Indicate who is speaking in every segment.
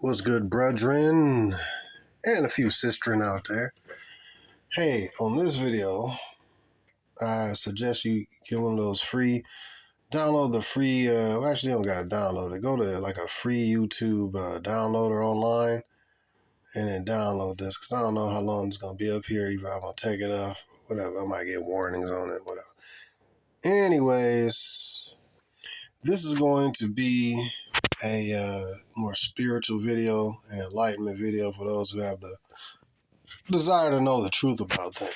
Speaker 1: What's good, brethren, and a few sistren out there. Hey, on this video, I suggest you get one of those free, download the free, actually you don't gotta download it. Go to like a free YouTube downloader online and then download this, because I don't know how long it's going to be up here. Either I'm going to take it off, whatever. I might get warnings on it, whatever. Anyways, this is going to be a more spiritual video, an enlightenment video for those who have the desire to know the truth about things.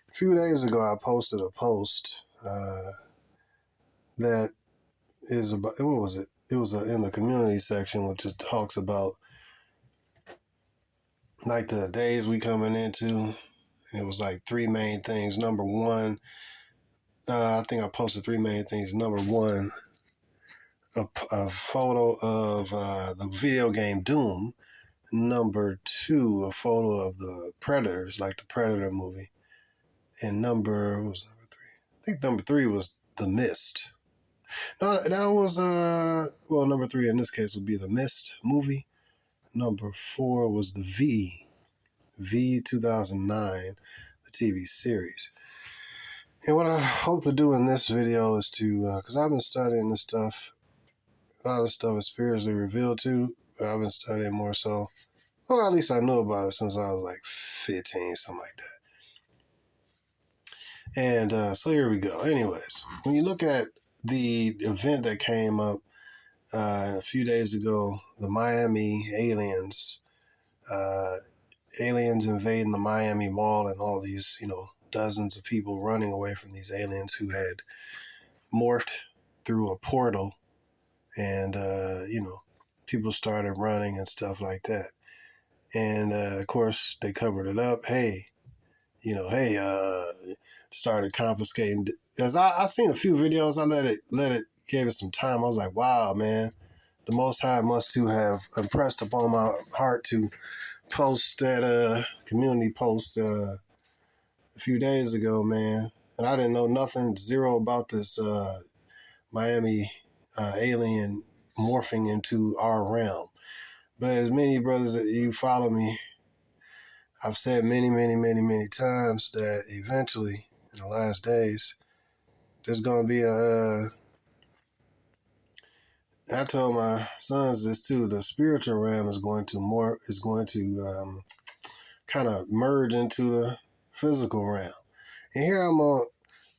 Speaker 1: A few days ago, I posted a post that is about, what was it? It was in the community section, which just talks about like the days we coming into. And it was like three main things. Number one, I think I posted three main things. Number one, a photo of the video game Doom. Number two, a photo of the Predators, like the Predator movie. And what was number three? I think number three was The Mist. No, that was, number three in this case would be The Mist movie. Number four was the V 2009, the TV series. And what I hope to do in this video is to, because I've been studying this stuff, a lot of stuff is spiritually revealed too, but I've been studying more so. Well, at least I knew about it since I was like 15, something like that. And so here we go. Anyways, when you look at the event that came up a few days ago, the Miami aliens invading the Miami Mall, and all these, dozens of people running away from these aliens who had morphed through a portal, and, people started running and stuff like that. And, of course, they covered it up. Started confiscating. As I seen a few videos, I gave it some time. I was like, wow, man, the Most High must to have impressed upon my heart to post that community post a few days ago, man. And I didn't know nothing, zero about this Miami alien morphing into our realm. But as many brothers that you follow me, I've said many, many, many, many times that eventually, in the last days, there's going to be I told my sons this too, the spiritual realm is going to kind of merge into the physical realm. And here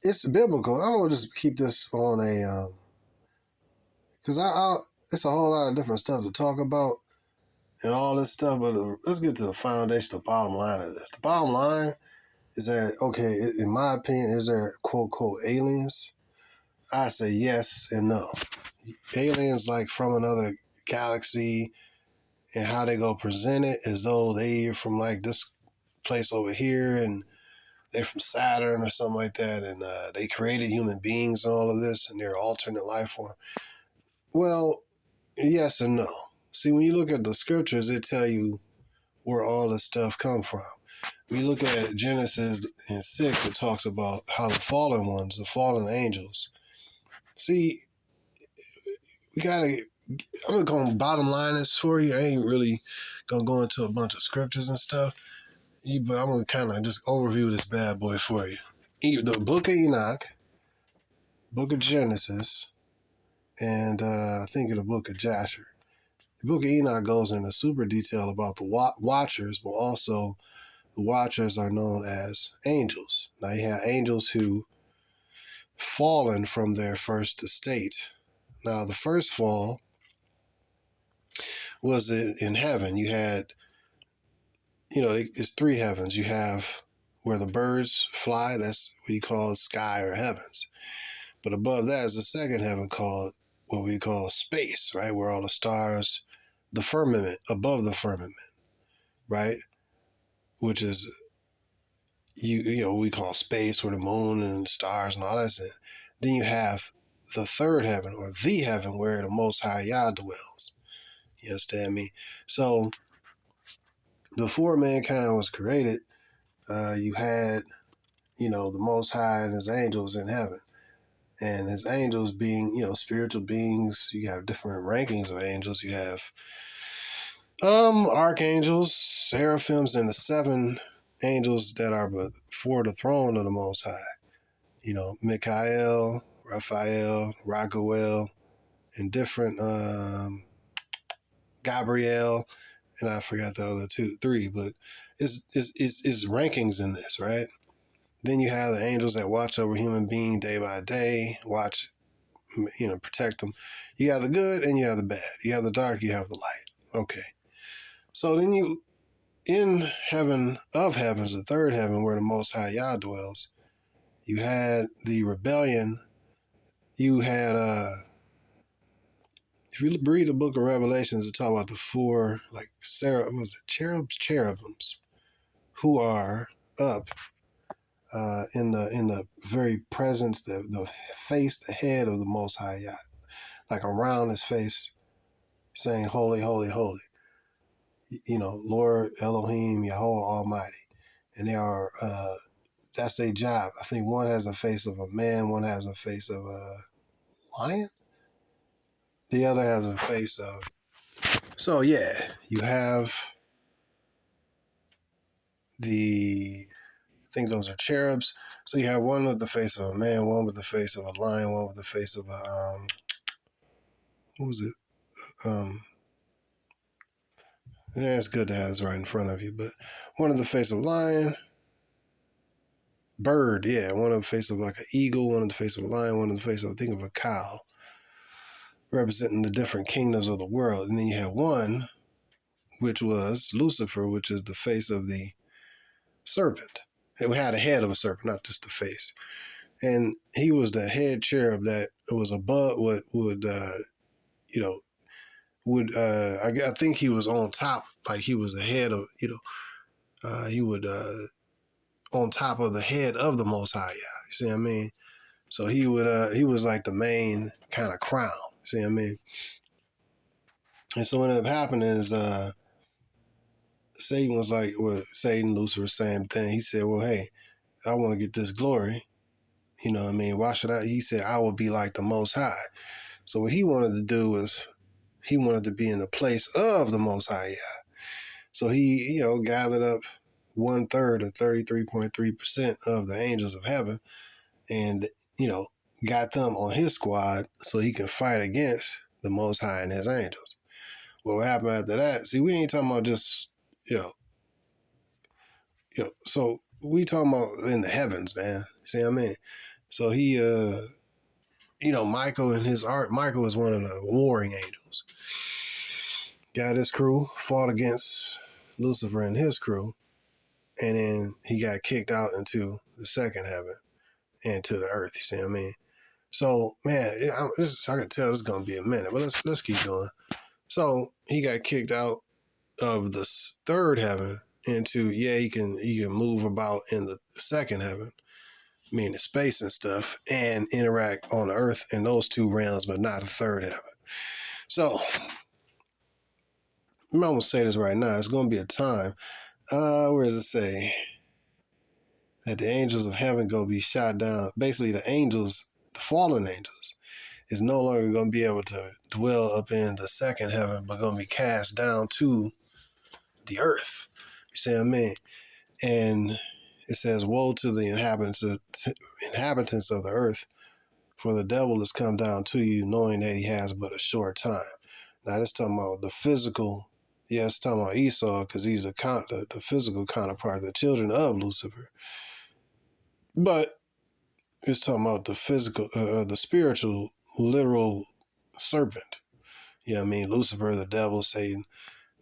Speaker 1: it's biblical. I'm going to just keep this on because it's a whole lot of different stuff to talk about and all this stuff, but let's get to the foundation, the bottom line of this. The bottom line is that, okay, in my opinion, is there quote, quote, aliens? I say yes and no. Aliens like from another galaxy, and how they go present it as though they're from like this place over here and they're from Saturn or something like that, and they created human beings and all of this, and they're alternate life form. Well, yes and no. See, when you look at the scriptures, it tell you where all this stuff come from. When you look at Genesis 6, it talks about how the fallen ones, the fallen angels. See, I'm going to bottom line this for you. I ain't really going to go into a bunch of scriptures and stuff, but I'm going to kind of just overview this bad boy for you. The book of Enoch, book of Genesis, and I think in the book of Jasher. The book of Enoch goes into super detail about the watchers, but also the watchers are known as angels. Now you have angels who fallen from their first estate. Now the first fall was in heaven. You had, it's three heavens. You have where the birds fly, that's what you call sky or heavens. But above that is the second heaven called what we call space, right? Where all the stars, the firmament, above the firmament, right? Which is, we call space, where the moon and stars and all that's in. Then you have the third heaven, or the heaven, where the Most High Yah dwells. You understand me? So before mankind was created, you had, the Most High and his angels in heaven. And his angels being, spiritual beings. You have different rankings of angels. You have Archangels, seraphims, and the 7 angels that are before the throne of the Most High. You know, Michael, Raphael, Raguel, and different Gabriel, and I forgot the other 3, but it's rankings in this, right? Then you have the angels that watch over human being day by day, watch, protect them. You have the good and you have the bad. You have the dark, you have the light. Okay. So then you, in heaven of heavens, the third heaven where the Most High Yah dwells, you had the rebellion. You had, if you read the book of Revelations, it talk about the 4, like, cherubims, who are up in the very presence, the face, the head of the Most High Yah, like around his face, saying, "Holy, holy, holy." Lord Elohim, Yahweh Almighty, and they are. That's their job. I think one has the face of a man, one has the face of a lion, the other has a face of. So yeah, you have I think those are cherubs. So you have one with the face of a man, one with the face of a lion, one with the face of a what was it? Yeah, it's good to have this right in front of you, but one of the face of a lion, bird, yeah, one of the face of like an eagle, one of the face of a lion, one of the face of, I think, of a cow, representing the different kingdoms of the world. And then you have one, which was Lucifer, which is the face of the serpent. It had a head of a serpent, not just the face. And he was the head cherub that was above what I think he was on top, like he was the head of, he would on top of the head of the Most High. Yeah, you see what I mean? So he was like the main kind of crown. See what I mean? And so what ended up happening is Satan was like, well, Satan, Lucifer, same thing. He said, well, hey, I want to get this glory. You know what I mean? Why should I? He said, I will be like the Most High. So what he wanted to do was he wanted to be in the place of the Most High. Yeah. So he, gathered up 1/3 or 33.3% of the angels of heaven and, got them on his squad so he can fight against the Most High and his angels. Well, what happened after that? See, we ain't talking about just, so we talking about in the heavens, man. See what I mean? So he, Michael and his art, Michael was one of the warring angels. Got his crew, fought against Lucifer and his crew, and then he got kicked out into the second heaven and to the earth. You see what I mean? So, man, I can tell this is gonna be a minute, but let's keep going. So he got kicked out of the third heaven into he can move about in the second heaven, meaning space and stuff, and interact on the earth in those 2 realms, but not the third heaven. So I'm gonna say this right now. It's gonna be a time. Where does it say that the angels of heaven go be shot down? Basically, the angels, the fallen angels, is no longer going to be able to dwell up in the second heaven, but going to be cast down to the earth. You see what I mean? And it says, "Woe to the inhabitants of the earth, for the devil has come down to you, knowing that he has but a short time." Now, that's talking about the physical. Yeah, it's talking about Esau because he's the physical counterpart of the children of Lucifer. But it's talking about the physical, the spiritual, literal serpent. You know what I mean? Lucifer, the devil, Satan.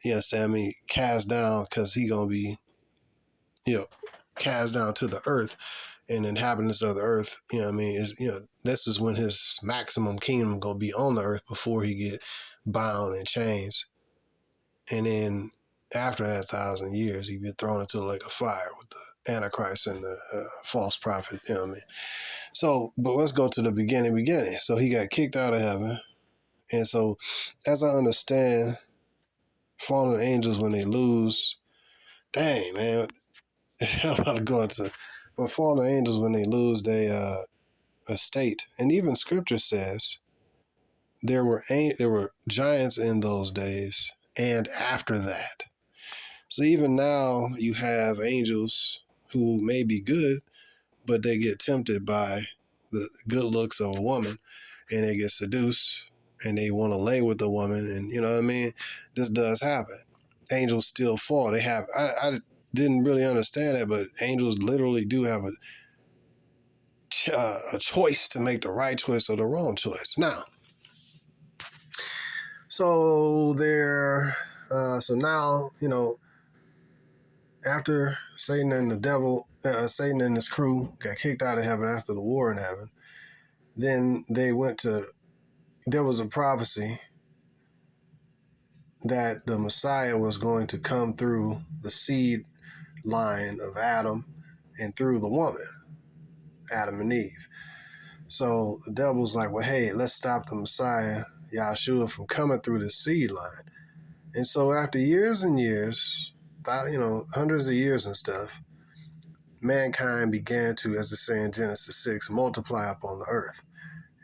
Speaker 1: You understand me? Cast down because he going to be, cast down to the earth and inhabitants of the earth. You know what I mean? This is when his maximum kingdom going to be on the earth before he get bound in chains. And then after that 1,000 years, he be thrown into the lake of fire with the Antichrist and the false prophet. You know what I mean? So, but let's go to the beginning. So he got kicked out of heaven. And so, as I understand, fallen angels, when they lose, dang, man, I'm about to go into, but fallen angels, when they lose their estate, and even scripture says there were giants in those days, and after that. So even now, you have angels who may be good, but they get tempted by the good looks of a woman, and they get seduced, and they want to lay with the woman, and you know what I mean? This does happen. Angels still fall. They have, I didn't really understand that, but angels literally do have a choice to make the right choice or the wrong choice. Now, so so now, after Satan and the devil, Satan and his crew got kicked out of heaven after the war in heaven, then there was a prophecy that the Messiah was going to come through the seed line of Adam and through the woman, Adam and Eve. So the devil's like, well, hey, let's stop the Messiah, Yahshua, from coming through the seed line. And so after years and years, hundreds of years and stuff, mankind began to, as they say in Genesis 6, multiply upon the earth.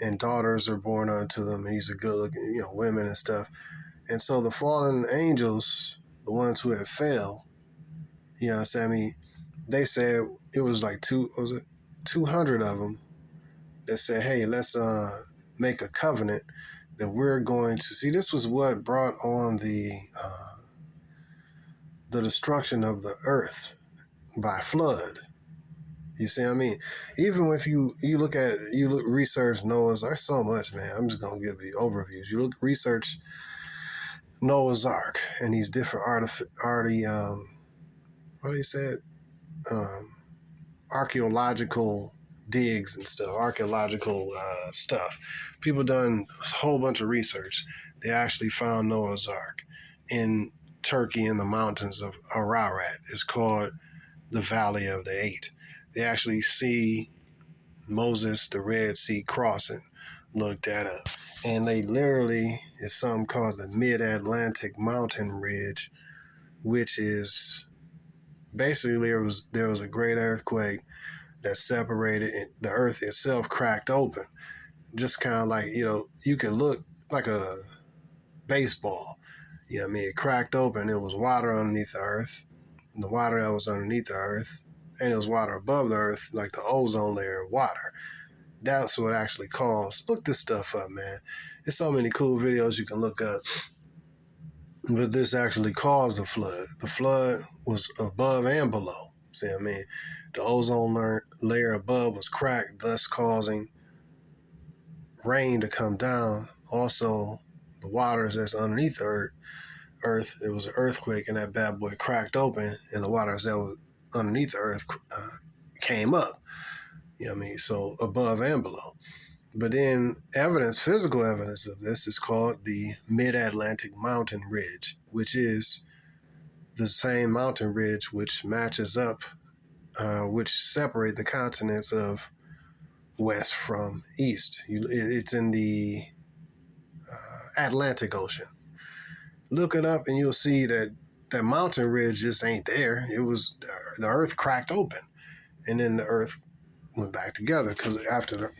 Speaker 1: And daughters are born unto them, and these are good-looking, women and stuff. And so the fallen angels, the ones who had failed, they said it was like 200 of them that said, hey, let's make a covenant that we're going to see. This was what brought on the destruction of the earth by flood. You see what I mean? Even if you research Noah's, there's so much, man. I'm just going to give you overviews. Research Noah's Ark and these different archaeological digs and stuff, archaeological stuff. People done a whole bunch of research. They actually found Noah's Ark in Turkey in the mountains of Ararat. It's called the Valley of the Eight. They actually see Moses, the Red Sea crossing, looked that up. And they literally, is something called the Mid-Atlantic Mountain Ridge, which is basically there was a great earthquake that separated it. The earth itself cracked open. Just kind of like, you can look like a baseball. It cracked open. There was water underneath the earth. And the water that was underneath the earth, and there was water above the earth, like the ozone layer of water. That's what actually caused. Look this stuff up, man. There's so many cool videos you can look up. But this actually caused the flood. The flood was above and below. See what I mean? The ozone layer above was cracked, thus causing rain to come down. Also, the waters that's underneath the earth, it was an earthquake, and that bad boy cracked open, and the waters that was underneath the earth came up. So above and below. But then physical evidence of this is called the Mid-Atlantic Mountain Ridge, which is the same mountain ridge which matches up, which separate the continents of west from east. It's in the Atlantic Ocean. Look it up and you'll see that mountain ridge just ain't there. It was, the earth cracked open, and then the earth went back together, because after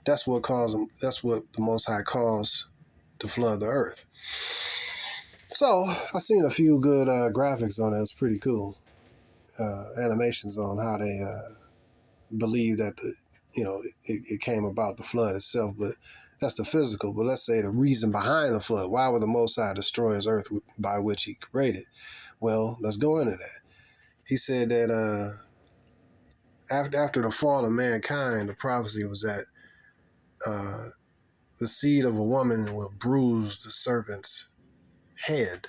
Speaker 1: that's what the Most High caused to flood the earth. So I seen a few good graphics on it. It's pretty cool. Animations on how they believe that it came about, the flood itself, but that's the physical. But let's say the reason behind the flood. Why would the Most High destroy his earth by which he created? Well, let's go into that. He said that after the fall of mankind, the prophecy was that the seed of a woman will bruise the serpent's head.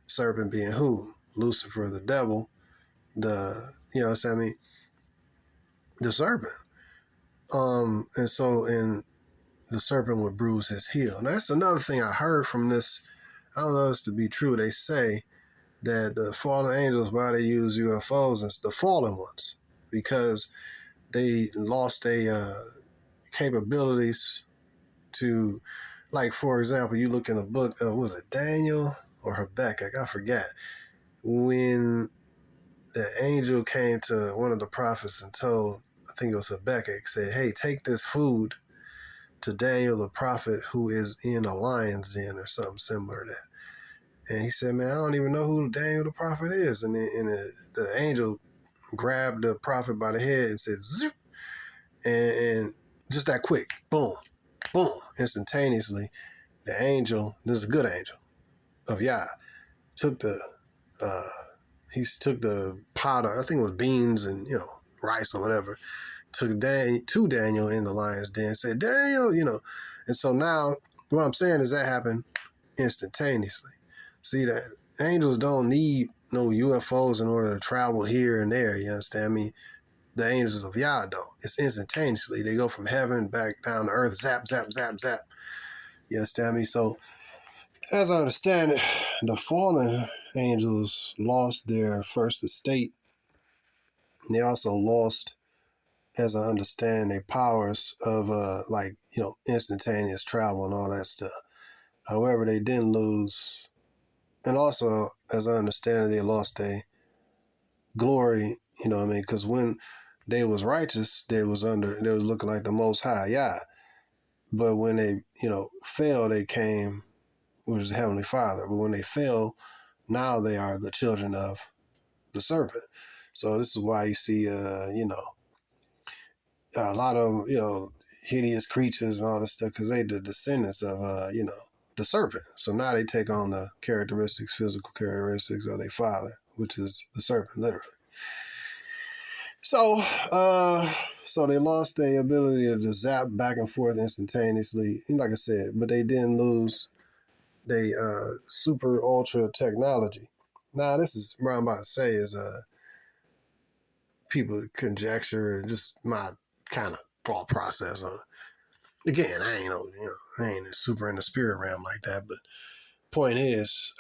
Speaker 1: Serpent being who? Lucifer, the devil, the serpent. And the serpent would bruise his heel. Now, that's another thing I heard from this. I don't know this to be true. They say that the fallen angels, why they use UFOs, is the fallen ones, because they lost their capabilities to, like, for example, you look in the book, was it Daniel or Habakkuk? I forget. When the angel came to one of the prophets and told, I think it was Habakkuk, said, hey, take this food to Daniel the prophet who is in a lion's den, or something similar to that. And he said, man, I don't even know who Daniel the prophet is. And the angel grabbed the prophet by the head and said, zoop, and just that quick, boom, boom, instantaneously, the angel, this is a good angel of Yah, took the he took the pot, I think it was beans and rice or whatever, took to Daniel in the lion's den, said, Daniel, and so now what I'm saying is that happened instantaneously. See, that angels don't need no UFOs in order to travel here and there. You understand? I mean, the angels of Yah don't. It's instantaneously. They go from heaven back down to earth, zap, zap, zap, zap. You understand me? So, as I understand it, the fallen angels lost their first estate. And they also lost, as I understand, their powers of instantaneous travel and all that stuff. However, they didn't lose, and also, as I understand it, they lost their glory. You know what I mean? Because when they was righteous, they was looking like the Most High, yeah. But when they, fell, they came, which is the Heavenly Father. But when they fell, now they are the children of the serpent. So this is why you see, a lot of, hideous creatures and all this stuff, because they the descendants of, the serpent. So now they take on the physical characteristics of their father, which is the serpent, literally. So, so they lost their ability to just zap back and forth instantaneously. Like I said, but they didn't lose their super ultra technology. Now, this is what I'm about to say is people conjecture and just my kind of thought process on it. Again, I ain't super in the spirit realm like that. But point is,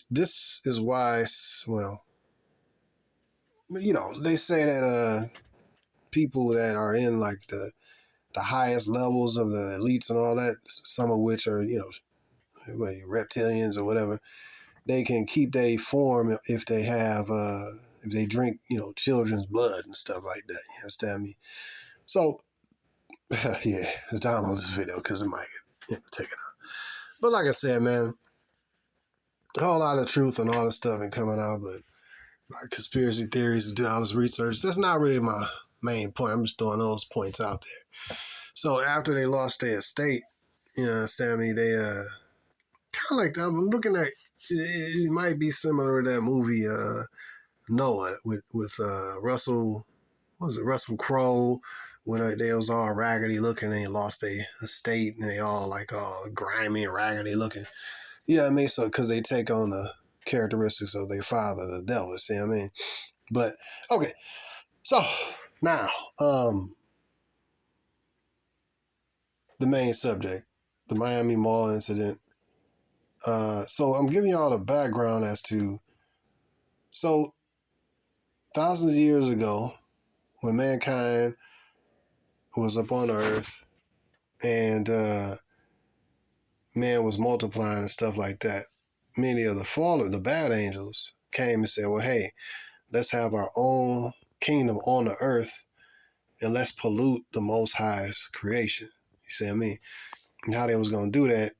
Speaker 1: this is why. Well, they say that people that are in like the highest levels of the elites and all that, some of which are, reptilians or whatever, they can keep their form if they have, if they drink, children's blood and stuff like that. You understand me? So, yeah, download this video because it might get taken out. But like I said, man, a whole lot of truth and all this stuff ain't coming out, but like conspiracy theories and do all this research, that's not really my main point. I'm just throwing those points out there. So after they lost their estate, you understand me, they kind of like, I'm looking at, it might be similar to that movie Noah with Russell, what was it, Russell Crowe, when they was all raggedy looking and they lost their estate and they all like all grimy and raggedy looking. You know what I mean? So because they take on the characteristics of their father, the devil, see what I mean? But okay, so now the main subject, the Miami Mall incident. So I'm giving y'all the background as to, so thousands of years ago, when mankind was up on earth and man was multiplying and stuff like that, many of the bad angels came and said, well, hey, let's have our own kingdom on the earth and let's pollute the Most High's creation. You see what I mean? And how they was going to do that,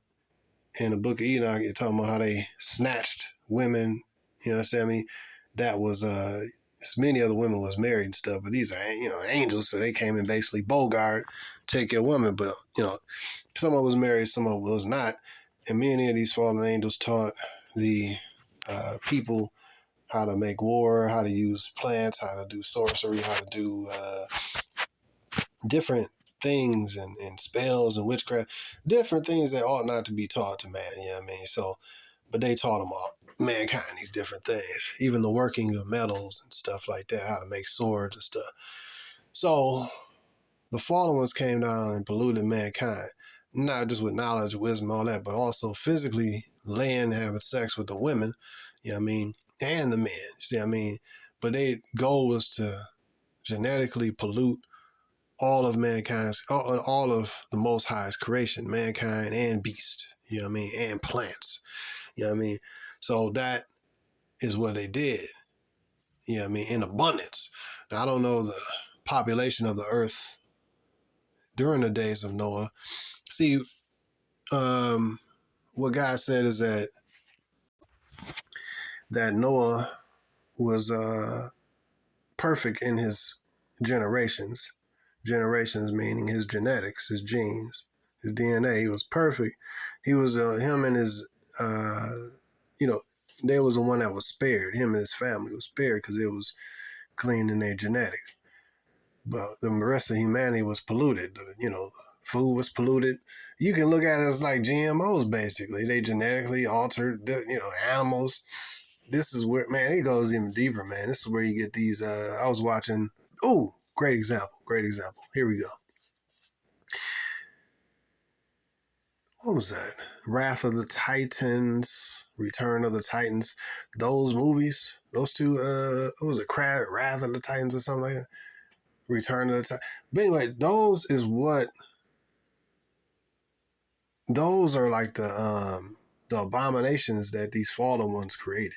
Speaker 1: in the book of Enoch, you're talking about how they snatched women, you know what I mean? That was, many other women was married and stuff, but these are, angels, so they came and basically bogart, take your woman, but, some of was married, some of was not, and many of these fallen angels taught the people how to make war, how to use plants, how to do sorcery, how to do different things and spells and witchcraft, different things that ought not to be taught to man, you know what I mean? So, but they taught them all, mankind, these different things, even the working of metals and stuff like that, how to make swords and stuff. So the fallen ones came down and polluted mankind, not just with knowledge, wisdom, all that, but also physically laying, having sex with the women, you know what I mean, and the men, see what I mean? But their goal was to genetically pollute all of mankind's, all of the Most High's creation, mankind and beast, you know what I mean, and plants, you know what I mean? So that is what they did, you know what I mean, in abundance. Now, I don't know the population of the earth during the days of Noah. See, what God said is that that Noah was perfect in his generations. Generations meaning his genetics, his genes, his DNA. He was perfect. He was him and his you know, they was the one that was spared. Him and his family was spared because it was clean in their genetics. But the rest of humanity was polluted. Food was polluted. You can look at it as like GMOs, basically. They genetically altered, animals. This is where, man, it goes even deeper, man. This is where you get these. I was watching. Oh, great example. Great example. Here we go. What was that? Wrath of the Titans, Return of the Titans. Those movies, those two, what was it? Wrath of the Titans or something like that? Return of the Titans. But anyway, those are like the abominations that these fallen ones created.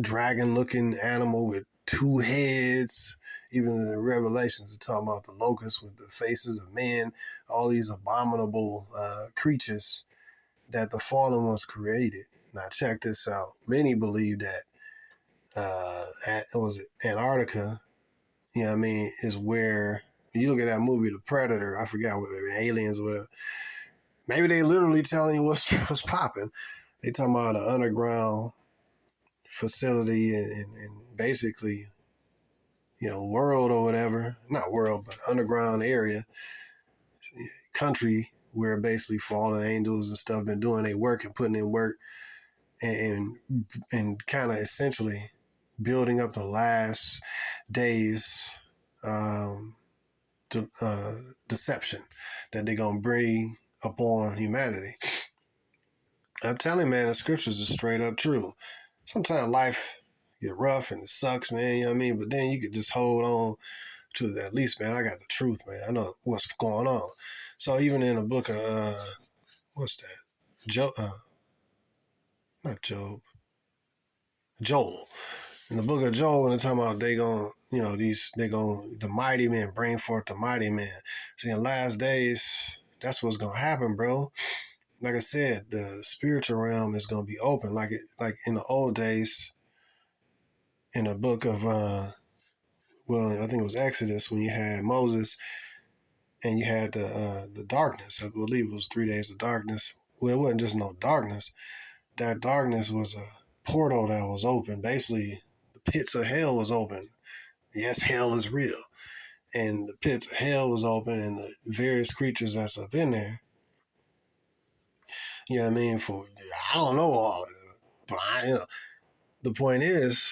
Speaker 1: Dragon-looking animal with two heads. Even in the Revelations, it's talking about the locusts with the faces of men. All these abominable creatures that the fallen ones created. Now check this out. Many believe that Antarctica, is where you look at that movie, The Predator. I forgot what aliens or whatever. Maybe they literally telling you what's popping. They talking about an underground facility and basically, world or whatever. Not world, but underground area, country where basically fallen angels and stuff been doing their work and putting in work and kind of essentially building up the last days deception that they're going to bring upon humanity. I'm telling you, man, the scriptures are straight up true. Sometimes life get rough and it sucks, man, you know what I mean? But then you could just hold on to at least, man, I got the truth, man. I know what's going on. So even in the book of, what's that? Not Job. Joel. In the book of Joel, when they're talking about the mighty men, bring forth the mighty men. See, in the last days, that's what's going to happen, bro. Like I said, the spiritual realm is going to be open. Like in the old days, in the book of, I think it was Exodus, when you had Moses and you had the darkness. I believe it was 3 days of darkness. Well, it wasn't just no darkness. That darkness was a portal that was open. Basically, the pits of hell was open. Yes, hell is real. And the pits of hell was open and the various creatures that's up in there. You know what I mean? I don't know all of it. But the point is,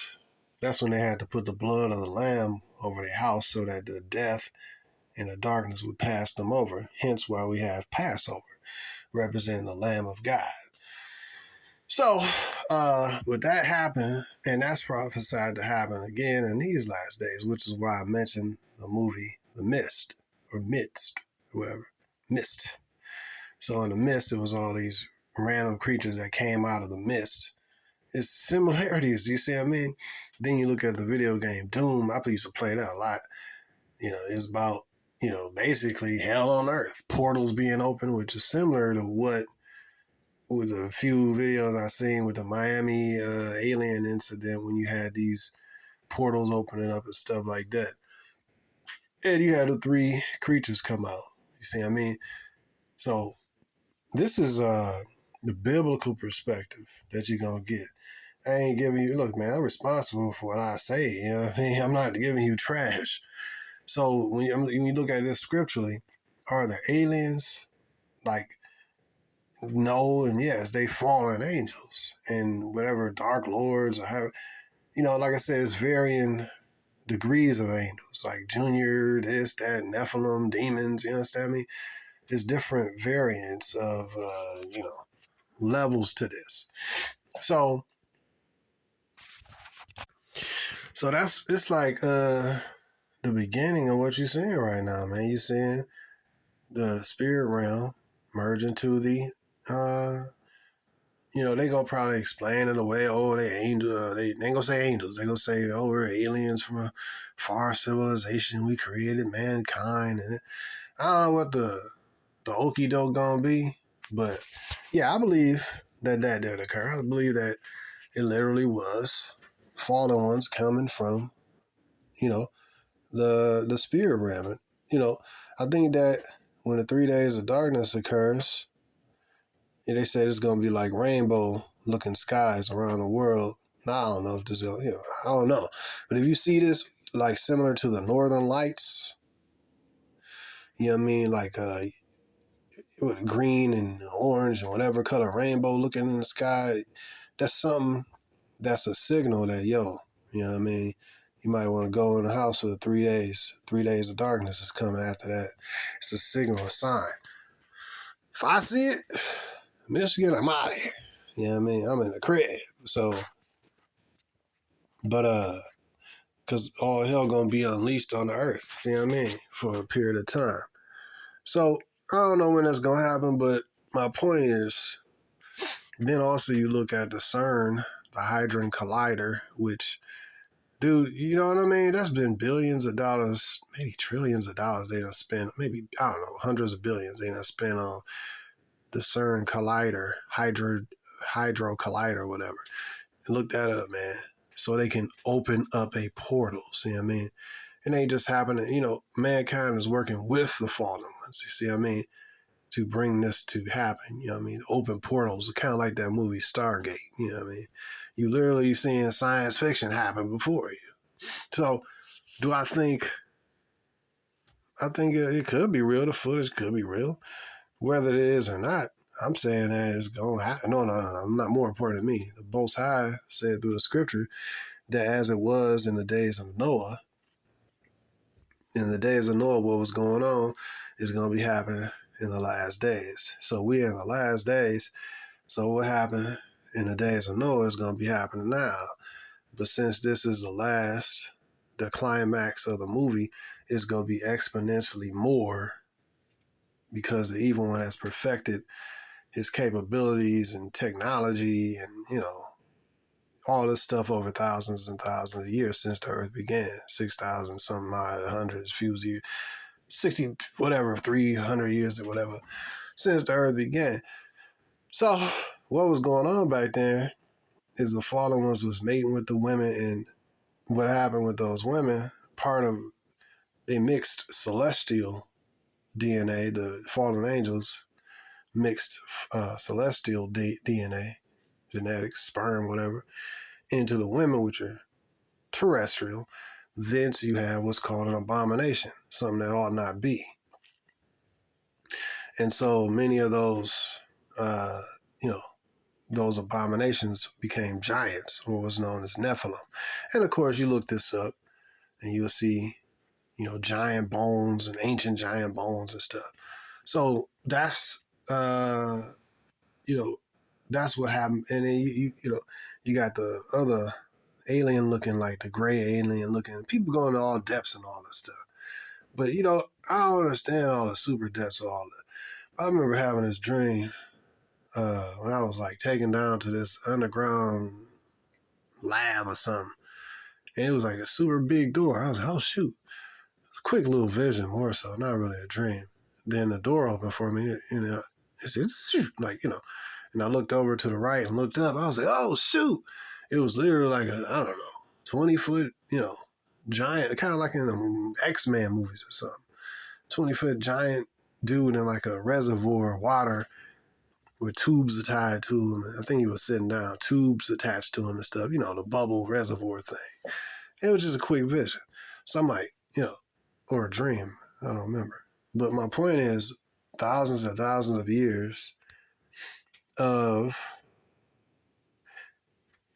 Speaker 1: that's when they had to put the blood of the lamb over their house so that the death and the darkness would pass them over. Hence why we have Passover, representing the Lamb of God. So, with that happen, and that's prophesied to happen again in these last days, which is why I mentioned the movie The Mist, or Midst, whatever. Mist. So in the mist, it was all these random creatures that came out of the mist. It's similarities, you see what I mean? Then you look at the video game Doom. I used to play that a lot. It's about, basically hell on earth. Portals being open, which is similar to what, with a few videos I've seen with the Miami alien incident when you had these portals opening up and stuff like that. And you had the three creatures come out. You see what I mean? So this is the biblical perspective that you're going to get. I ain't giving you, look, man, I'm responsible for what I say. You know what I mean? I'm not giving you trash. So when you look at this scripturally, are there aliens? Like, no, and yes, they fallen angels and whatever dark lords or however, like I said, it's varying degrees of angels, like junior, this, that, Nephilim, demons, you understand me? There's different variants of, levels to this. So it's like the beginning of what you're seeing right now, man. You're seeing the spirit realm merge into the they gonna probably explain it away. Oh, they angels. They ain't gonna say angels. They gonna say, oh, we're aliens from a far civilization. We created mankind, and I don't know what the okie doke gonna be, but yeah, I believe that did occur. I believe that It literally was fallen ones coming from, you know, the spirit realm. You know, I think that when the 3 days of darkness occurs, they said it's gonna be like rainbow looking skies around the world. Now I don't know if this is, I don't know. But if you see this like similar to the Northern Lights, you know what I mean? Like with green and orange and whatever color rainbow looking in the sky, that's something that's a signal that, you know what I mean? You might want to go in the house for the 3 days. 3 days of darkness is coming after that. It's a signal, a sign. If I see it, Michigan, I'm out of here. You know what I mean? I'm in the crib. So, but, because all hell gonna be unleashed on the earth. See what I mean? For a period of time. So, I don't know when that's gonna happen, but my point is, then also you look at the CERN, the Hadron Collider, which, dude, you know what I mean? That's been billions of dollars, maybe trillions of dollars they done spent, maybe, I don't know, hundreds of billions they done spent on the CERN Collider, Hydro Collider, whatever. Look that up, man. So they can open up a portal, see what I mean? It ain't just happening, mankind is working with the fallen ones, you see what I mean? To bring this to happen, you know what I mean? Open portals, kind of like that movie Stargate, you know what I mean? You literally seeing science fiction happen before you. So, do I think it could be real, the footage could be real. Whether it is or not, I'm saying that it's going to happen. No, I'm not more important than me. The Most High said through the scripture that as it was in the days of Noah, what was going on is going to be happening in the last days. So we're in the last days. So what happened in the days of Noah is going to be happening now. But since this is the climax of the movie is going to be exponentially more because the evil one has perfected his capabilities and technology and, all this stuff over thousands and thousands of years since the earth began, 6,000 something odd, hundreds, few years, 60, whatever, 300 years or whatever, since the earth began. So what was going on back then is the fallen ones was mating with the women, and what happened with those women, they mixed celestial DNA, the fallen angels mixed celestial DNA, genetics, sperm, whatever, into the women, which are terrestrial. Thence you have what's called an abomination, something that ought not be. And so many of those, those abominations became giants, or was known as Nephilim. And of course, you look this up and you'll see, giant bones and ancient giant bones and stuff. So that's, that's what happened. And then you got the other alien looking, like the gray alien looking, people going to all depths and all this stuff. But, I don't understand all the super depths of all that. I remember having this dream when I was like taken down to this underground lab or something. And it was like a super big door. I was like, oh, shoot. It's a quick little vision, more so, not really a dream. Then the door opened for me, it's like, and I looked over to the right and looked up. I was like, oh, shoot. It was literally like I don't know, 20-foot, giant, kind of like in the X-Men movies or something. 20-foot giant dude in like a reservoir of water with tubes are tied to him. I think he was sitting down, tubes attached to him and stuff, the bubble reservoir thing. It was just a quick vision. So I'm like, or a dream. I don't remember. But my point is, thousands and thousands of years of,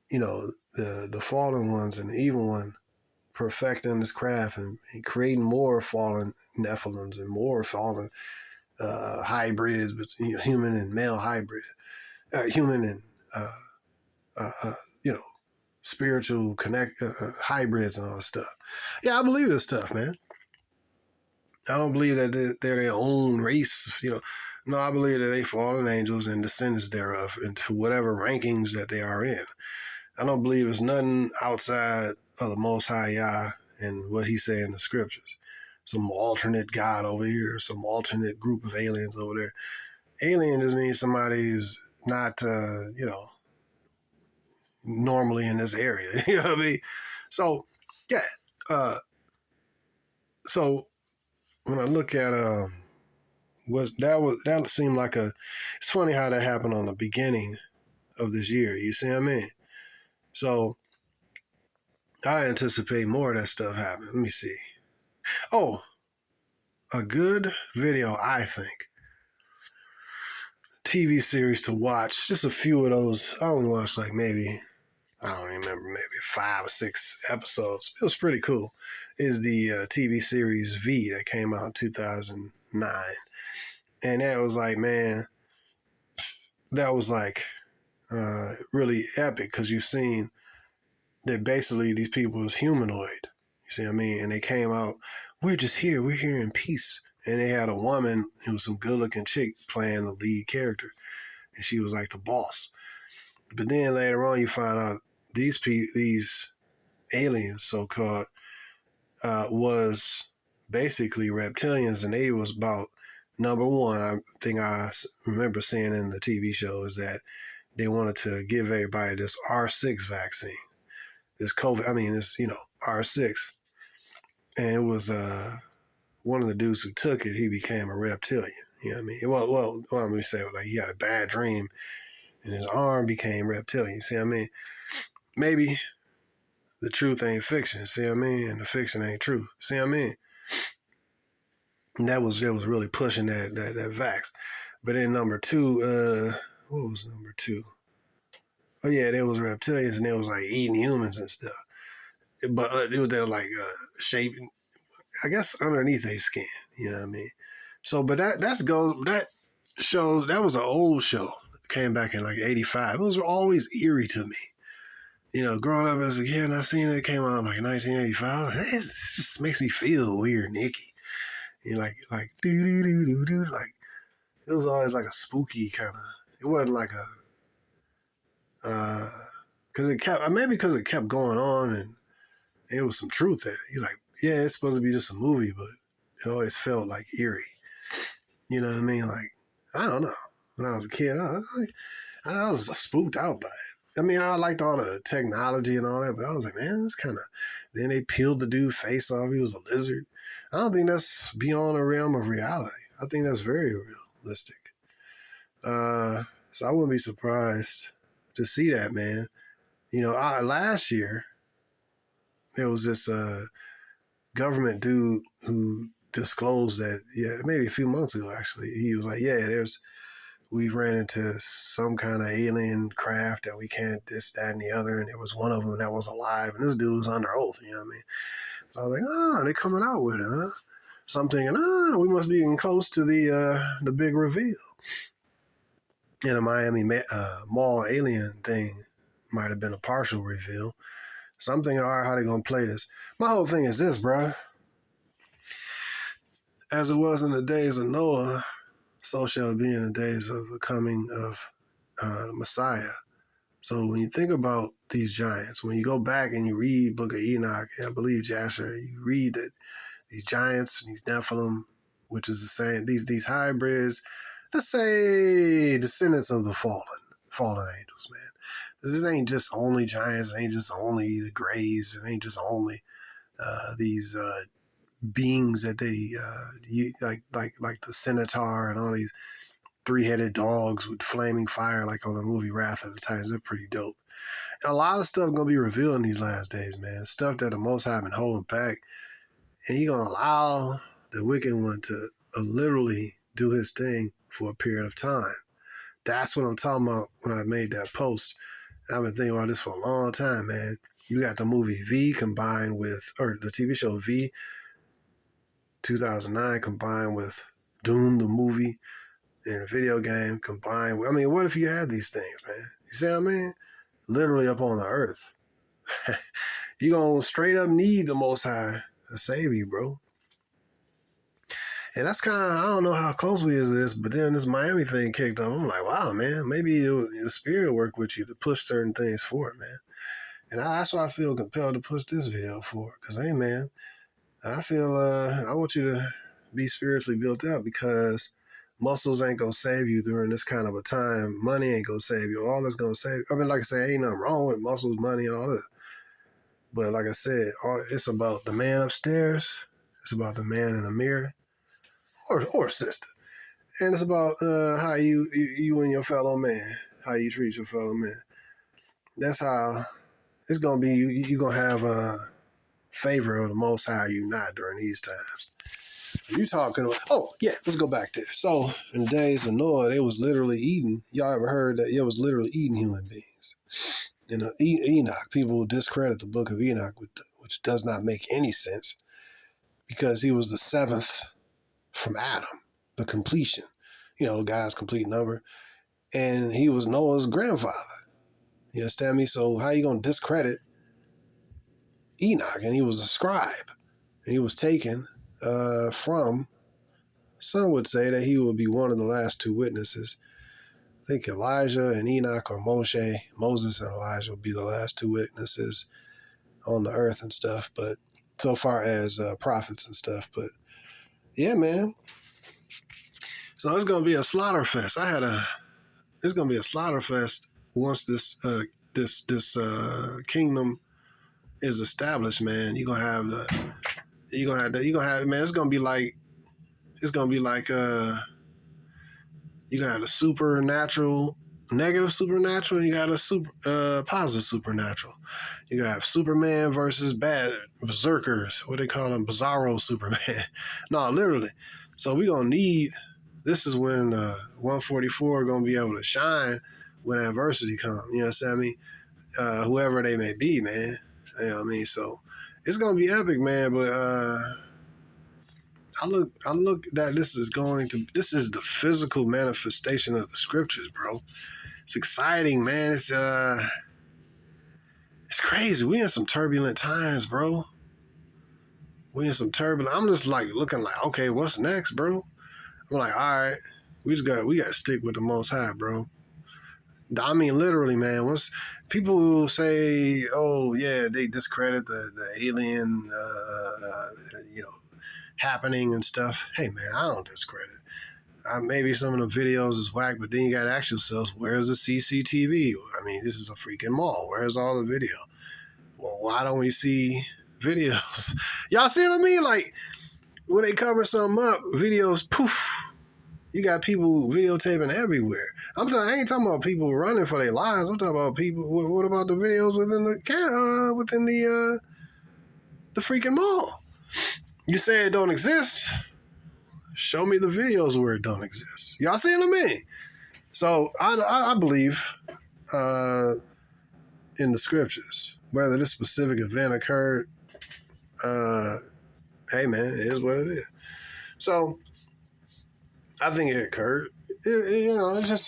Speaker 1: the fallen ones and the evil one perfecting this craft and creating more fallen Nephilims and more fallen hybrids between human and male hybrid, human and spiritual hybrids and all this stuff. Yeah, I believe this stuff, man. I don't believe that they're their own race. No, I believe that they fallen angels and descendants thereof, into whatever rankings that they are in. I don't believe it's nothing outside of the Most High Yah and what He say in the scriptures. Some alternate God over here, some alternate group of aliens over there. Alien just means somebody who's not, normally in this area. You know what I mean? So, yeah. So when I look at that seemed like it's funny how that happened on the beginning of this year. You see what I mean? So I anticipate more of that stuff happening. Let me see. Oh, a good video, I think. TV series to watch. Just a few of those. I only watched like maybe, I don't even remember, maybe 5 or 6 episodes. It was pretty cool. Is the TV series V that came out in 2009. And that was like, man, that was like really epic because you've seen that basically these people was humanoid. You see what I mean? And they came out, we're here in peace. And they had a woman, it was some good looking chick playing the lead character. And she was like the boss. But then later on you find out these aliens, so called, was basically reptilians, and they was about number one. I think I remember seeing in the TV show is that they wanted to give everybody this R6 vaccine, this COVID. I mean, this R6, and it was one of the dudes who took it. He became a reptilian. You know what I mean? Well, let me say, like he had a bad dream, and his arm became reptilian. See what I mean? Maybe the truth ain't fiction, see what I mean? And the fiction ain't true, see what I mean? And that was really pushing that vax. But then number two, what was number two? Oh yeah, there was reptilians and they was like eating humans and stuff. But it was there like shaping, I guess underneath their skin, you know what I mean? So, but that show, that was an old show. It came back in like 85. It was always eerie to me. You know, growing up as a kid, and I seen it came out in like 1985. It just makes me feel weird and icky. You know, like do do do do do. Like it was always like a spooky kind of. It wasn't like because it kept going on and there was some truth in it. You're like, yeah, it's supposed to be just a movie, but it always felt like eerie. You know what I mean? Like I don't know. When I was a kid, I was spooked out by it. I mean, I liked all the technology and all that, but I was like, man, this kind of. Then they peeled the dude's face off. He was a lizard. I don't think that's beyond the realm of reality. I think that's very realistic. So I wouldn't be surprised to see that, man. You know, last year there was this government dude who disclosed that, yeah, maybe a few months ago actually. He was like, yeah, we've ran into some kind of alien craft that we can't this, that, and the other, and there was one of them that was alive, and this dude was under oath, you know what I mean? So I was like, they're coming out with it, huh? So I'm thinking, we must be getting close to the big reveal. And the Miami Mall alien thing might have been a partial reveal. So I'm thinking, all right, how they gonna play this? My whole thing is this, bruh. As it was in the days of Noah, so shall it be in the days of the coming of the Messiah. So when you think about these giants, when you go back and you read Book of Enoch, and I believe Jasher, you read that these giants, these Nephilim, which is the same, these hybrids, let's say descendants of the fallen angels, man. This ain't just only giants, it ain't just only the grays, it ain't just only these beings that they like the Centaur and all these 3-headed dogs with flaming fire, like on the movie Wrath of the Titans. They're pretty dope. And a lot of stuff gonna be revealed in these last days, man. Stuff that the Most High been holding back, and He gonna allow the wicked one to literally do his thing for a period of time. That's what I'm talking about when I made that post. I've been thinking about this for a long time, man. You got the movie V combined with, or the TV show V, 2009 combined with Doom, the movie, and a video game combined with, I mean, what if you had these things, man? You see what I mean? Literally up on the earth. You're going to straight up need the Most High to save you, bro. And that's kind of, I don't know how close we is to this, but then this Miami thing kicked off. I'm like, wow, man, maybe the spirit will work with you to push certain things forward, man. And that's why I feel compelled to push this video forward. Because, hey, man, I feel I want you to be spiritually built up because Muscles ain't gonna save you during this kind of a time. Money ain't gonna save you. All that's gonna save. I mean, like I said, ain't nothing wrong with muscles, money, and all that. But like I said, it's about the man upstairs. It's about the man in the mirror, or sister, and it's about how you and your fellow man, how you treat your fellow man. That's how it's gonna be. You gonna have a favor of the Most High. You not during these times. You talking about? Oh yeah, let's go back there. So in the days of Noah, they was literally eating. Y'all ever heard that? It was literally eating human beings. And Enoch, people discredit the book of Enoch, which does not make any sense because he was the seventh from Adam, the completion. God's complete number, and he was Noah's grandfather. You understand me? So how you gonna discredit Enoch? And he was a scribe, and he was taken from. Some would say that he would be one of the last two witnesses. I think Elijah and Enoch, or Moses and Elijah will be the last two witnesses on the earth and stuff. But so far as prophets and stuff. But yeah, man. So it's gonna be a slaughter fest. It's gonna be a slaughter fest once this kingdom is established, man. You're gonna have man. It's gonna be like you got a supernatural, negative supernatural, and you got a positive supernatural. You got Superman versus bad berserkers. What they call them? Bizarro Superman. No, literally. So we gonna need. This is when 144 are gonna be able to shine when adversity comes. You know what I mean? Whoever they may be, man. You know what I mean? So it's gonna be epic, man. But I look that this is the physical manifestation of the scriptures, bro. It's exciting, man. It's crazy. We in some turbulent times, bro. I'm just like looking like, okay, what's next, bro? I'm like, all right, we got to stick with the Most High, bro. I mean, literally, man. Once people say, oh yeah, they discredit the alien, happening and stuff. Hey, man, I don't discredit. Maybe some of the videos is whack, but then you got to ask yourselves, where's the CCTV? I mean, this is a freaking mall. Where's all the video? Well, why don't we see videos? Y'all see what I mean? Like, when they cover something up, videos, poof, you got people videotaping everywhere. I ain't talking about people running for their lives. I'm talking about people. What about the videos within the freaking mall? You say it don't exist. Show me the videos where it don't exist. Y'all see what I mean? So I believe in the scriptures. Whether this specific event occurred, hey man, it is what it is. So I think it occurred. It's just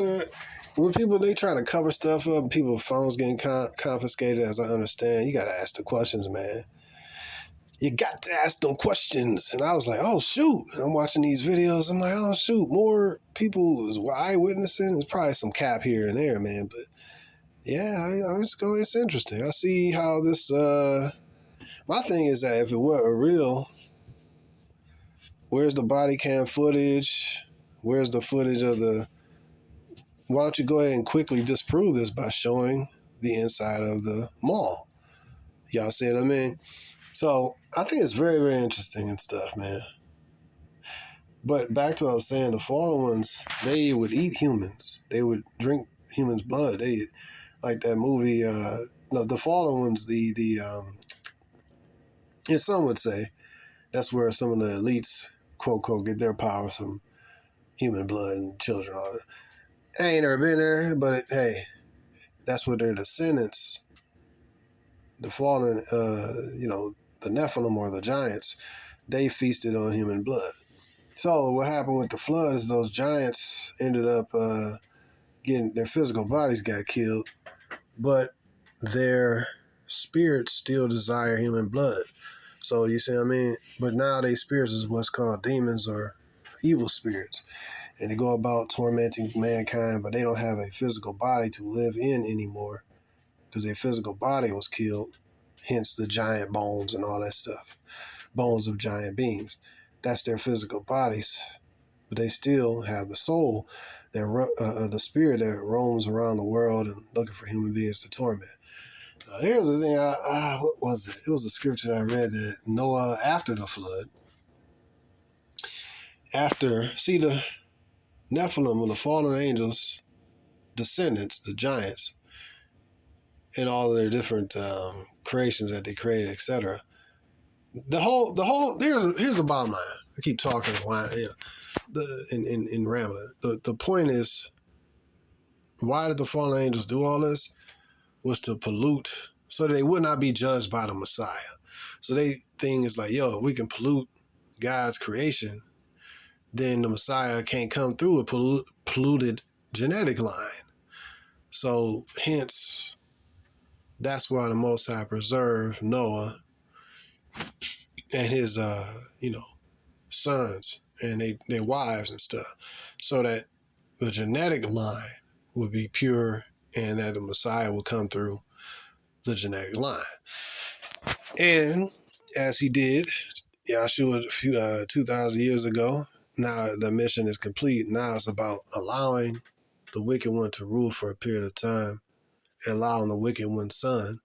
Speaker 1: when people they trying to cover stuff up, and people's phones getting confiscated. As I understand, you got to ask the questions, man. You got to ask them questions. And I was like, oh, shoot. I'm watching these videos. I'm like, oh, shoot. More people is eyewitnessing. There's probably some cap here and there, man. But yeah, it's interesting. I see how this, my thing is that if it were real, where's the body cam footage? Where's the footage of why don't you go ahead and quickly disprove this by showing the inside of the mall? Y'all see what I mean? So I think it's very, very interesting and stuff, man. But back to what I was saying, the fallen ones, they would eat humans. They would drink humans' blood. They, like that movie, the fallen ones, and some would say that's where some of the elites, quote, quote, get their powers from human blood and children. All that. I ain't never been there, but hey, that's what their descendants, the fallen, the Nephilim or the giants, they feasted on human blood. So what happened with the flood is those giants ended up getting their physical bodies got killed, but their spirits still desire human blood. So you see what I mean? But now they spirits is what's called demons or evil spirits. And they go about tormenting mankind, but they don't have a physical body to live in anymore because their physical body was killed, hence the giant bones and all that stuff. Bones of giant beings. That's their physical bodies. but they still have the soul, the spirit that roams around the world and looking for human beings to torment. Here's the thing. What was it? It was a scripture I read that Noah, after the flood, the Nephilim, the fallen angels, descendants, the giants, and all of their different creations that they created, etc. Here's the bottom line. I keep talking, in rambling. The point is, why did the fallen angels do all this? Was to pollute, so they would not be judged by the Messiah. So they thing is like, yo, if we can pollute God's creation, then the Messiah can't come through a polluted genetic line. So hence, that's why the Most High preserved Noah and his sons and their wives and stuff, so that the genetic line would be pure and that the Messiah will come through the genetic line. And as he did, Yahshua a few 2,000 years ago, now the mission is complete. Now it's about allowing the wicked one to rule for a period of time and allowing the wicked one's son,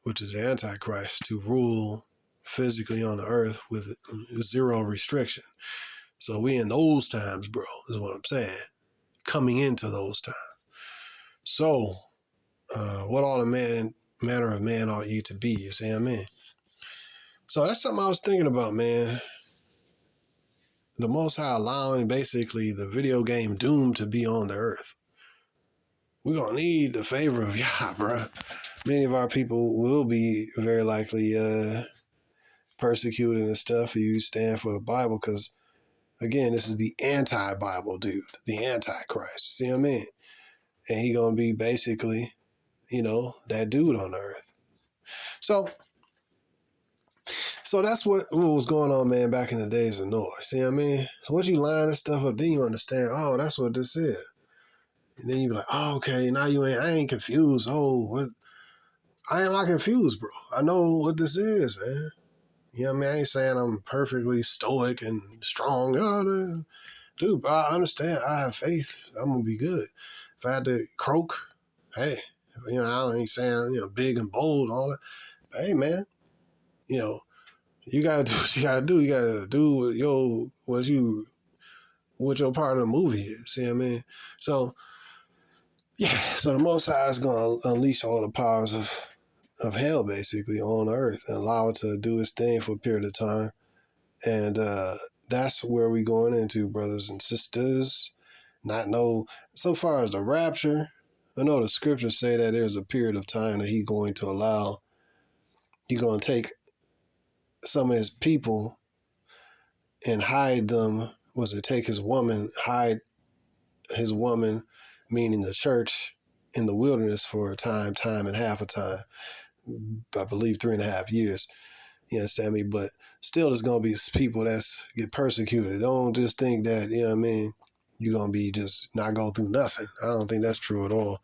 Speaker 1: which is the Antichrist, to rule physically on the earth with zero restriction. So we in those times, bro, is what I'm saying. Coming into those times. So, what all the manner of man ought you to be? You see what I mean? So that's something I was thinking about, man. The Most High allowing basically the video game Doom to be on the earth. We're going to need the favor of Yah, bro. Many of our people will be very likely persecuted and stuff if you stand for the Bible, because, again, this is the anti-Bible dude, the Antichrist. See what I mean? And he going to be basically, that dude on the earth. So that's what was going on, man, back in the days of Noah. See what I mean? So once you line this stuff up, then you understand, oh, that's what this is. And then you be like, oh, okay, now I ain't confused. Oh, what? I ain't not confused, bro. I know what this is, man. You know what I mean? I ain't saying I'm perfectly stoic and strong. Oh, dude, bro, I understand. I have faith. I'm going to be good. If I had to croak, hey, I ain't saying, big and bold and all that. But hey, man, you gotta do what you gotta do. You gotta do what your part of the movie is. See what I mean? So yeah, so the Most High is gonna unleash all the powers of hell basically on earth and allow it to do its thing for a period of time. And that's where we're going into, brothers and sisters. So far as the rapture, I know the scriptures say that there's a period of time that he's going to take some of his people and hide them. Take his woman, hide his woman, meaning the church, in the wilderness for a time and half a time. I believe 3.5 years. You understand me? But still, there's going to be people that's get persecuted. Don't just think that, you know what I mean, you're going to be just not go through nothing. I don't think that's true at all.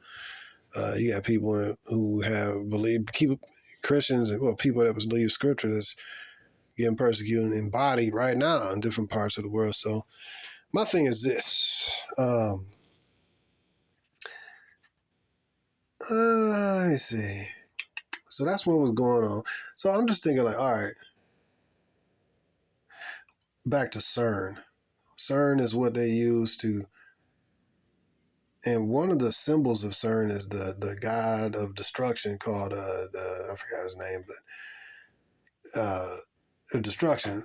Speaker 1: You got people who Christians, people that believe scripture that's getting persecuted and embodied right now in different parts of the world. So my thing is this. Let me see. So that's what was going on. So I'm just thinking like, all right, back to CERN. CERN is what they use to, and one of the symbols of CERN is the god of destruction called, I forgot his name, but destruction.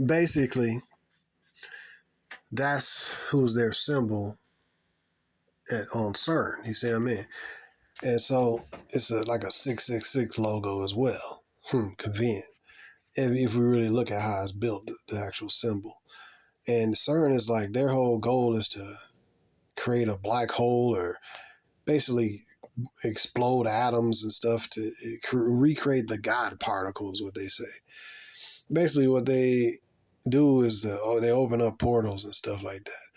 Speaker 1: Basically, that's who's their symbol on CERN. You see what I mean? And so it's like a 666 logo as well. Convenient. If we really look at how it's built, the actual symbol. And CERN is like, their whole goal is to create a black hole or basically explode atoms and stuff to recreate the God particles, what they say. Basically what they do is they open up portals and stuff like that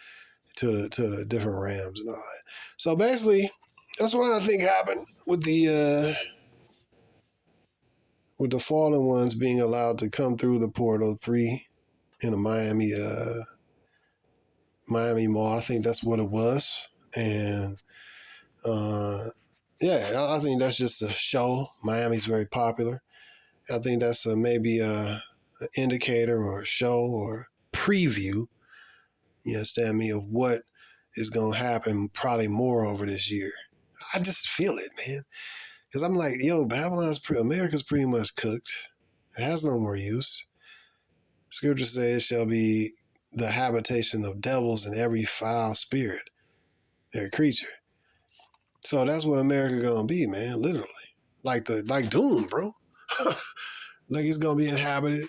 Speaker 1: to the different realms and all that. So basically, that's what I think happened with the fallen ones being allowed to come through the portal 3 in the Miami Miami Mall. I think that's what it was. And I think that's just a show. Miami's very popular. I think that's maybe an indicator or a show or preview, you understand me, of what is going to happen probably more over this year. I just feel it, man. Because I'm like, yo, America's pretty much cooked. It has no more use. Scripture says it shall be the habitation of devils and every foul spirit, every creature. So that's what America gonna be, man, literally. Like Doom, bro. Like it's gonna be inhabited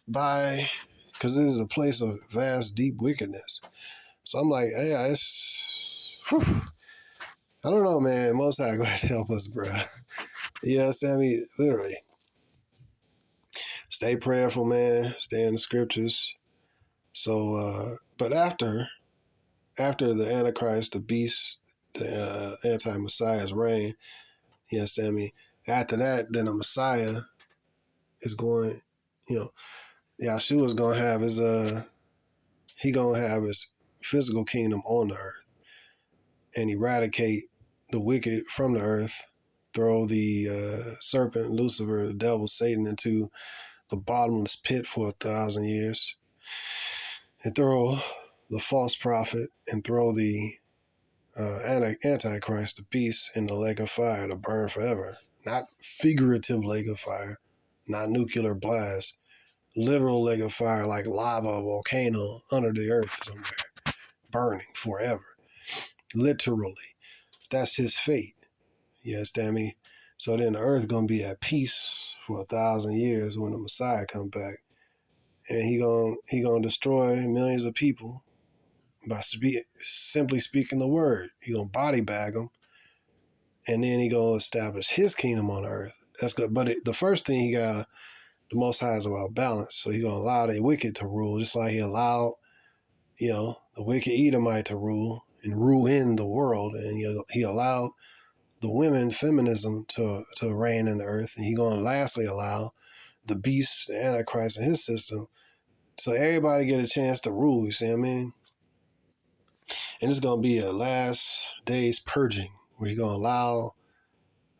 Speaker 1: by, because this is a place of vast, deep wickedness. So I'm like, yeah, it's, whew. I don't know, man. Most High going to help us, bro. You know what I'm saying? Literally. Stay prayerful, man. Stay in the scriptures. So, but after the Antichrist, the beast, the anti-Messiah's reign, you understand me? After that, then the Messiah is going, Yahshua's going to have his physical kingdom on the earth and eradicate the wicked from the earth, throw the serpent, Lucifer, the devil, Satan into the bottomless pit for 1,000 years, and throw the false prophet and throw the Antichrist, the beast, in the lake of fire to burn forever. Not figurative lake of fire, not nuclear blast, literal lake of fire like lava, volcano under the earth somewhere, burning forever. Literally. That's his fate. You understand me? So then the earth gonna be at peace for 1,000 years when the Messiah comes back, and he gonna destroy millions of people by simply speaking the word. He gonna body bag them, and then he gonna establish his kingdom on earth. That's good. But the first thing the Most High is about balance. So he gonna allow the wicked to rule, just like he allowed, the wicked Edomite to rule and rule in the world, and he allowed the women, feminism, to reign in the earth, and he gonna lastly allow the beast, the Antichrist, and his system, so everybody get a chance to rule. You see what I mean? And it's gonna be a last days purging where you're gonna allow.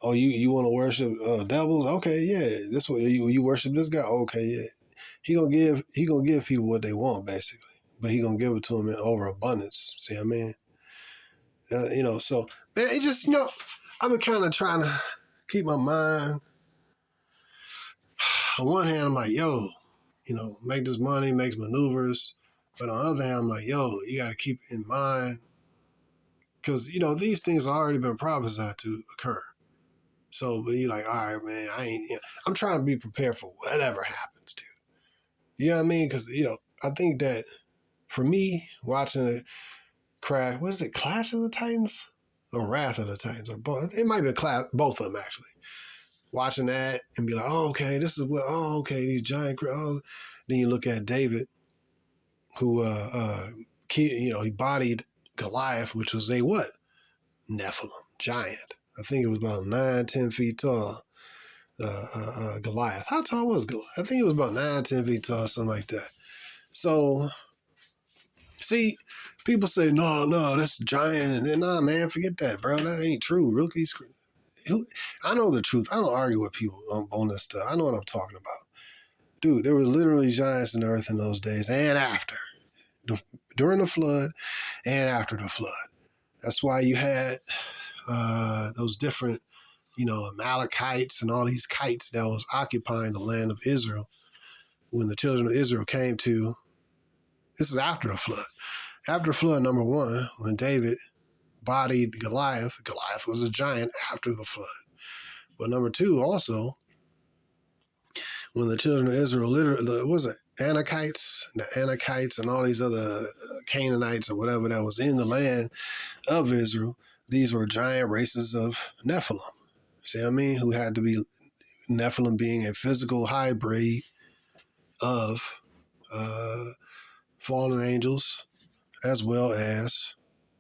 Speaker 1: Oh, you want to worship devils? Okay, yeah. This what you worship this guy? Okay, yeah. He gonna give people what they want basically, but he gonna give it to them in overabundance. See what I mean? So man, it just I've been kind of trying to keep my mind. On one hand, I'm like, yo, make this money, make maneuvers. But on the other hand, I'm like, yo, you got to keep in mind, because, these things have already been prophesied to occur. So, but you're like, all right, man, I'm trying to be prepared for whatever happens, dude. You know what I mean? Because, I think that for me, watching the Clash of the Titans or Wrath of the Titans, or both, it might be both of them actually. Watching that and be like, oh, okay, this is these giant, then you look at David, who, he bodied Goliath, which was a what? Nephilim, giant. I think it was about 9-10 feet tall, Goliath. How tall was Goliath? I think it was about 9-10 feet tall, something like that. So, see, people say, no, that's giant. And then, nah, man, forget that, bro. That ain't true. Rookies. I know the truth. I don't argue with people on this stuff. I know what I'm talking about. Dude, there were literally giants in the earth in those days and after. During the flood and after the flood. That's why you had those different, Amalekites and all these kites that was occupying the land of Israel when the children of Israel came to. This is after the flood. After the flood, number one, when David bodied Goliath was a giant after the flood. But number two, also, when the children of Israel the Anakites and all these other Canaanites or whatever that was in the land of Israel, these were giant races of Nephilim. See what I mean? Who had to be, Nephilim being a physical hybrid of fallen angels as well as,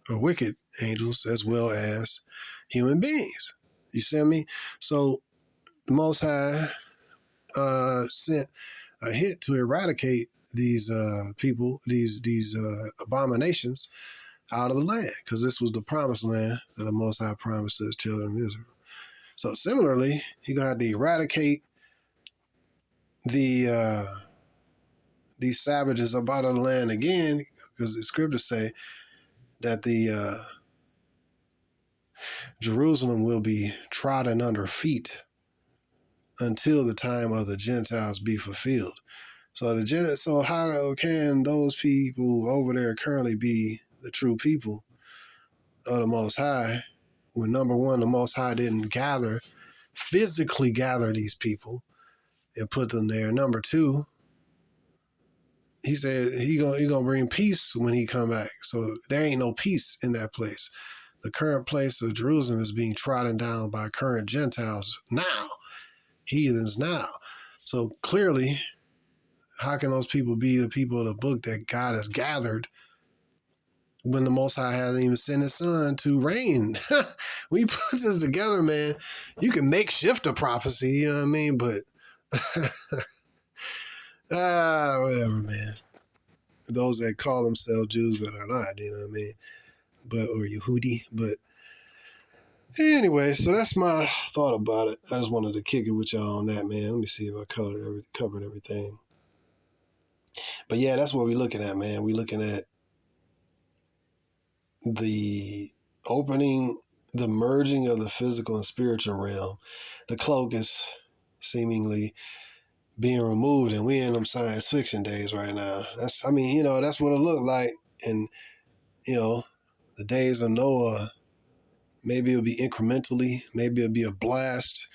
Speaker 1: or wicked angels as well as human beings. You see what I mean? So the Most High sent a hit to eradicate people, these abominations out of the land, because this was the promised land that the Most High promised to his children of Israel. So similarly, he gonna have to eradicate these savages up out of the land again, because the scriptures say that the Jerusalem will be trodden under feet until the time of the Gentiles be fulfilled. So how can those people over there currently be the true people of the Most High when, number one, the Most High didn't physically gather these people and put them there? Number two, he said he gonna bring peace when he come back. So there ain't no peace in that place. The current place of Jerusalem is being trodden down by current Gentiles now, heathens now. So clearly, how can those people be the people of the book that God has gathered when the Most High hasn't even sent his son to reign? When you put this together, man, you can make shift a prophecy, you know what I mean? But whatever, man. Those that call themselves Jews but are not, you know what I mean? Or Yehudi. But anyway, so that's my thought about it. I just wanted to kick it with y'all on that, man. Let me see if I covered everything. But yeah, that's what we're looking at, man. We're looking at the opening, the merging of the physical and spiritual realm. The cloak is seemingly being removed, and we in them science fiction days right now. That's what it looked like. And, the days of Noah, maybe it'll be incrementally, maybe it'll be a blast.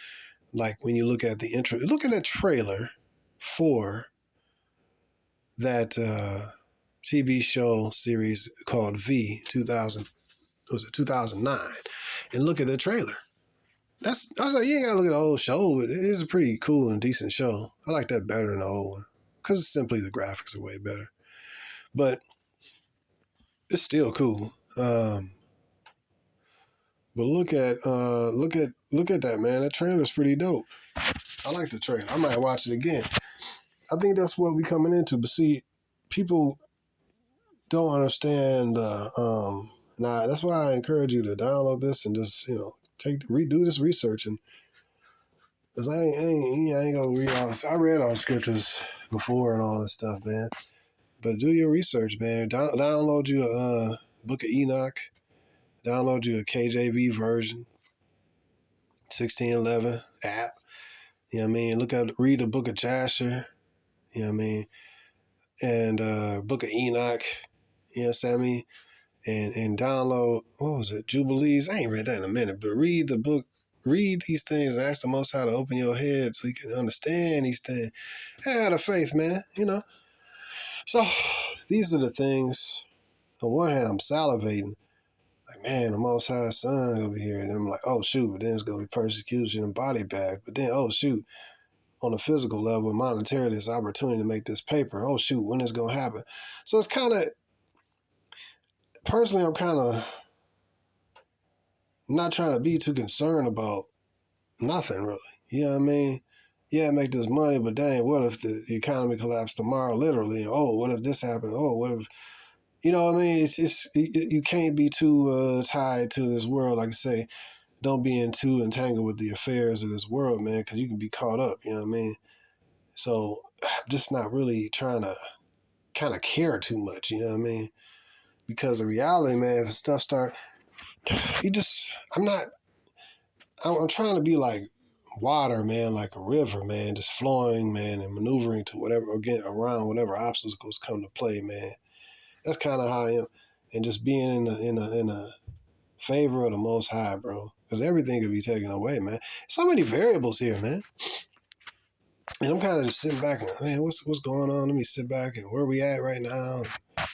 Speaker 1: Like when you look at look at that trailer for that TV show series called V 2009, and look at the trailer. I was like, you ain't gotta look at the whole show, but it is a pretty cool and decent show. I like that better than the old one because simply the graphics are way better. But it's still cool. But look at that, man. That trailer's pretty dope. I like the trailer. I might watch it again. I think that's what we coming into. But see, people don't understand. That's why I encourage you to download this and just redo this research. And cause I ain't gonna read all this. I read all the scriptures before and all this stuff, man. But do your research, man. Download you a Book of Enoch. Download you a KJV version, 1611 app. You know what I mean? Read the Book of Jasher. You know what I mean? And Book of Enoch. You know what I mean? And download, what was it? Jubilees. I ain't read that in a minute, but read the book. Read these things and ask the Most High to open your head so you can understand these things. Have the faith, man. So these are the things. On one hand, I'm salivating. Like, man, the Most High Son over here. And I'm like, oh, shoot. Then it's going to be persecution and body bag. But then, oh, shoot. On a physical level, monetarily, this opportunity to make this paper. Oh, shoot. When is it going to happen? So it's kind of, personally, I'm kind of not trying to be too concerned about nothing, really. You know what I mean? Yeah, make this money, but dang, what if the economy collapsed tomorrow, literally? Oh, what if this happened? Oh, what if... You know what I mean? You can't be too tied to this world. Like I say, don't be too entangled with the affairs of this world, man, because you can be caught up. You know what I mean? So I'm just not really trying to kind of care too much. You know what I mean? Because the reality, man, if stuff start, I'm trying to be like water, man, like a river, man, just flowing, man, and maneuvering to whatever, or getting around whatever obstacles come to play, man. That's kind of how I am, and just being in a favor of the Most High, bro, because everything could be taken away, man. So many variables here, man. And I'm kind of just sitting back and, man, what's going on? Let me sit back and where we at right now. I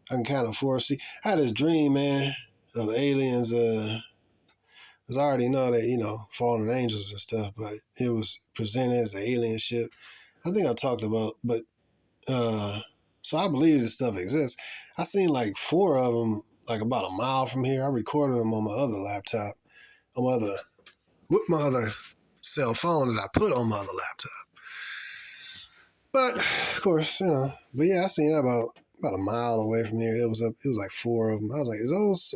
Speaker 1: can kind of foresee. I had this dream, man, of aliens. Because I already know that, fallen angels and stuff, but it was presented as an alien ship. I think I talked about, but so I believe this stuff exists. I seen like 4 of them, like about a mile from here. I recorded them on my other laptop, with my other cell phone that I put on my other laptop. But of course, but yeah, I seen that about a mile away from here. It was like 4 of them. I was like, is those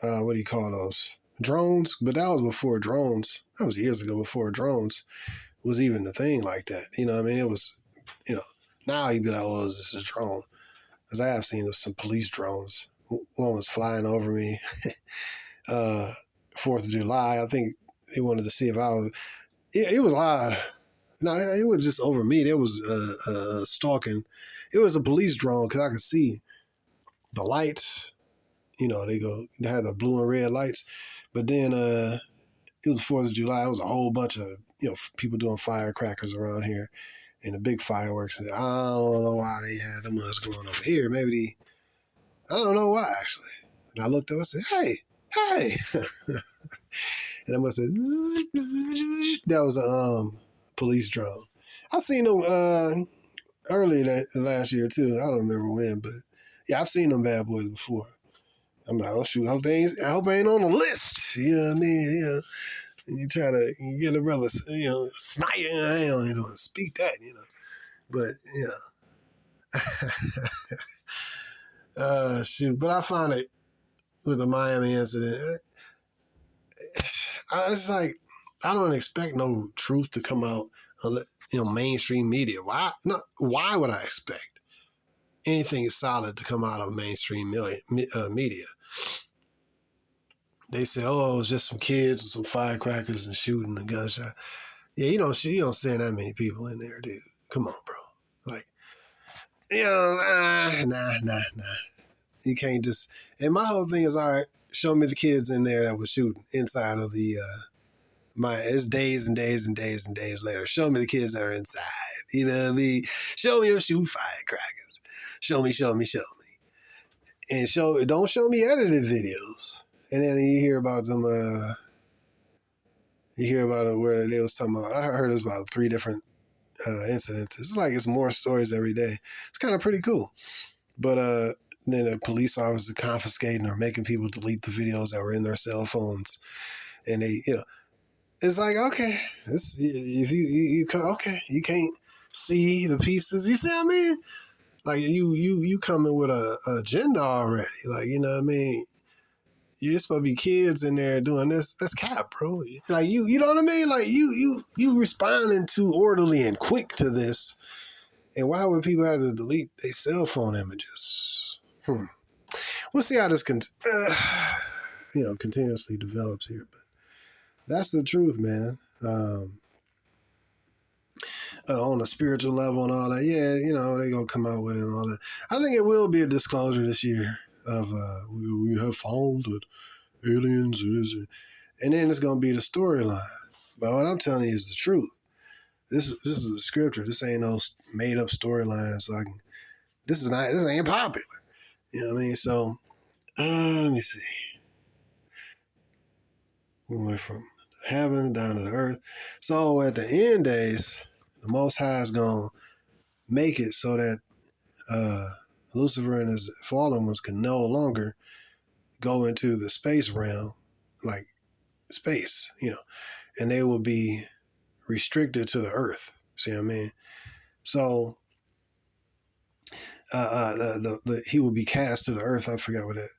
Speaker 1: what do you call those? Drones? But that was before drones. That was years ago, before drones was even the thing like that. You know what I mean? It was, now you'd be like, oh, is this a drone? Because I have seen some police drones. One was flying over me. 4th of July, I think they wanted to see if I was, it was live. No, it was just over me. There was stalking. It was a police drone because I could see the lights. They had the blue and red lights. But then it was the 4th of July. It was a whole bunch of, people doing firecrackers around here and the big fireworks. And I don't know why they had them ones going over here. I don't know why, actually. And I looked up and said, hey. And I must have said, that was a police drone. I seen them earlier last year, too. I don't remember when, but yeah, I've seen them bad boys before. I'm like, oh, shoot, I hope they ain't on the list. You know what I mean? You try to get a brother, snipe, I don't speak that, But, shoot. But I found it with the Miami incident. It's like, I don't expect no truth to come out unless, mainstream media. Why? No, why would I expect anything solid to come out of mainstream media? They say, oh, it was just some kids with some firecrackers and shooting and gunshot. Yeah, you don't send that many people in there, dude. Come on, bro. Like, nah. You can't just. And my whole thing is, all right, show me the kids in there that were shooting inside of the. It's days and days and days and days later. Show me the kids that are inside. You know what I mean? Show me them shooting firecrackers. Show me. And don't show me edited videos. And then you hear about them. You hear about it where they was talking about. I heard it was about 3 different incidents. It's like it's more stories every day. It's kind of pretty cool. But then the police officers confiscating or making people delete the videos that were in their cell phones, and they, it's like, okay, if you you can't see the pieces. You see what I mean? Like you coming with a agenda already. Like, you know what I mean? You're supposed to be kids in there doing this. That's cap, bro. Like you know what I mean? Like you responding too orderly and quick to this. And why would people have to delete their cell phone images? We'll see how this continuously develops here. But that's the truth, man. On a spiritual level and all that, yeah, they're going to come out with it and all that. I think it will be a disclosure this year of we have found that aliens and then it's going to be the storyline. But what I'm telling you is the truth. This is the scripture. This ain't no made up storyline. So this ain't popular. You know what I mean? So let me see. We went from heaven down to the earth. So at the end days, the Most High is gonna make it so that Lucifer and his fallen ones can no longer go into the space realm, like space, and they will be restricted to the earth. See what I mean? So he will be cast to the earth. I forgot what that.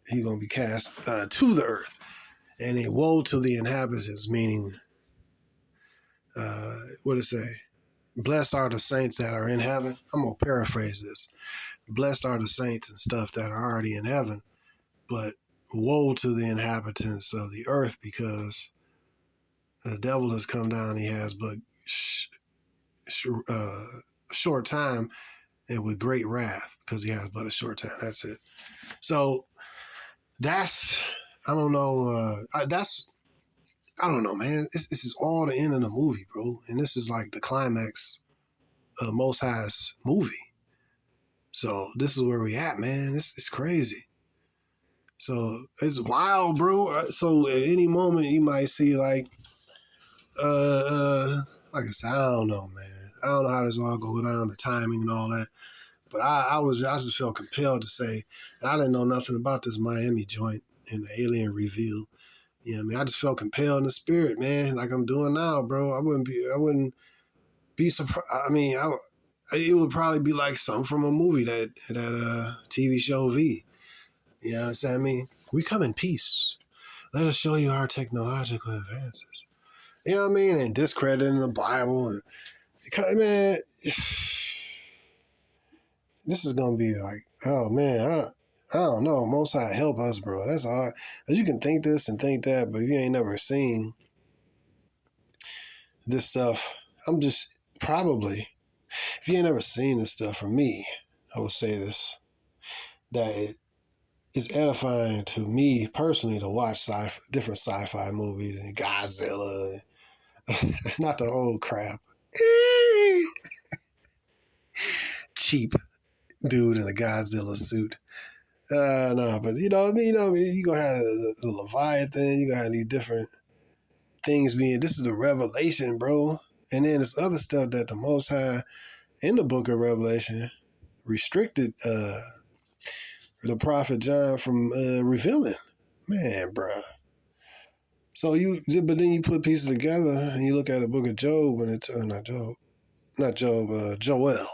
Speaker 1: He's gonna be cast to the earth, and a woe to the inhabitants, meaning what did it say? Blessed are the saints that are in heaven. I'm gonna paraphrase this. Blessed are the saints and stuff that are already in heaven, but woe to the inhabitants of the earth, because the devil has come down. He has but short time, and with great wrath, because he has but a short time. That's it. So that's, I don't know. I don't know, man. This is all the end of the movie, bro. And this is like the climax of the Most High's movie. So this is where we at, man. It's crazy. So it's wild, bro. So at any moment you might see like I said, I don't know, man. I don't know how this all go down, the timing and all that. But I just felt compelled to say, and I didn't know nothing about this Miami joint and the alien reveal. You know what I mean? I just felt compelled in the spirit, man, like I'm doing now, bro. I wouldn't be surprised. I mean, it would probably be like something from a movie that TV show V. You know what I'm saying? I mean, we come in peace. Let us show you our technological advances. You know what I mean? And discrediting the Bible. And, man, this is going to be like, oh, man, I don't know. Most High help us, bro. That's hard. You can think this and think that, but if you ain't never seen this stuff, I'm just probably, if you ain't never seen this stuff, for me, I would say this, that it is edifying to me personally to watch different sci-fi movies and Godzilla, not the old crap. Cheap dude in a Godzilla suit. No, but you know what I mean? You gonna have the Leviathan, you gonna have these different things being, this is the revelation, bro. And then this other stuff that the Most High in the book of Revelation restricted the prophet John from revealing. Man, bro. So but then you put pieces together and you look at the book of Job and it's Joel,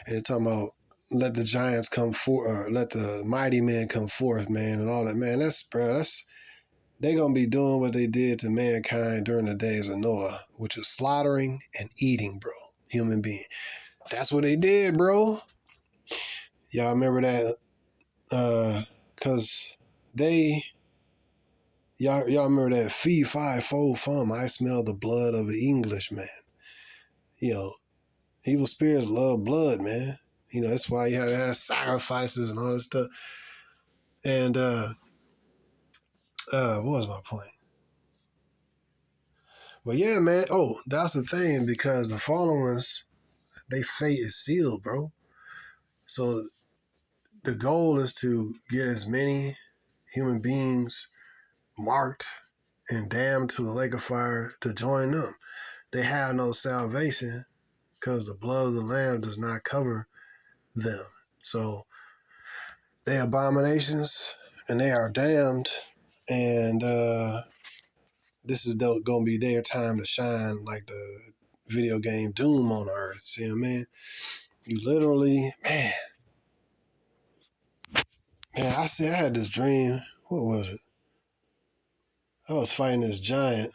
Speaker 1: and it's talking about let the giants come forth, or let the mighty men come forth, man, and all that, man. They gonna be doing what they did to mankind during the days of Noah, which is slaughtering and eating, bro, human being. That's what they did, bro. Y'all remember that? Cause y'all remember that fee, fi, fo, fum. I smell the blood of an Englishman. You know, evil spirits love blood, man. You know, that's why you have to have sacrifices and all this stuff. And what was my point? But yeah, man. Oh, that's the thing, because the fallen ones, they fate is sealed, bro. So the goal is to get as many human beings marked and damned to the lake of fire to join them. They have no salvation because the blood of the Lamb does not cover them. So they abominations and they are damned. And this is going to be their time to shine, like the video game Doom on Earth. See what I mean? You literally, man, I had this dream. What was it? I was fighting this giant,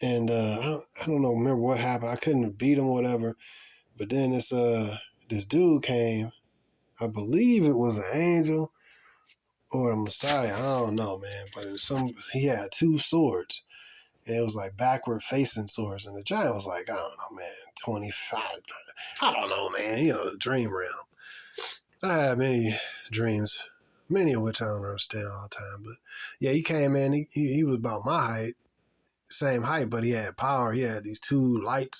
Speaker 1: and I don't know, remember what happened. I couldn't beat him or whatever. But then this dude came. I believe it was an angel or a Messiah. I don't know, man. But it was he had two swords. And it was like backward facing swords. And the giant was like, I don't know, man, 25. I don't know, man. You know, the dream realm. I had many dreams, many of which I don't understand all the time. But yeah, he came in. He was about my height, same height, but he had power. He had these two light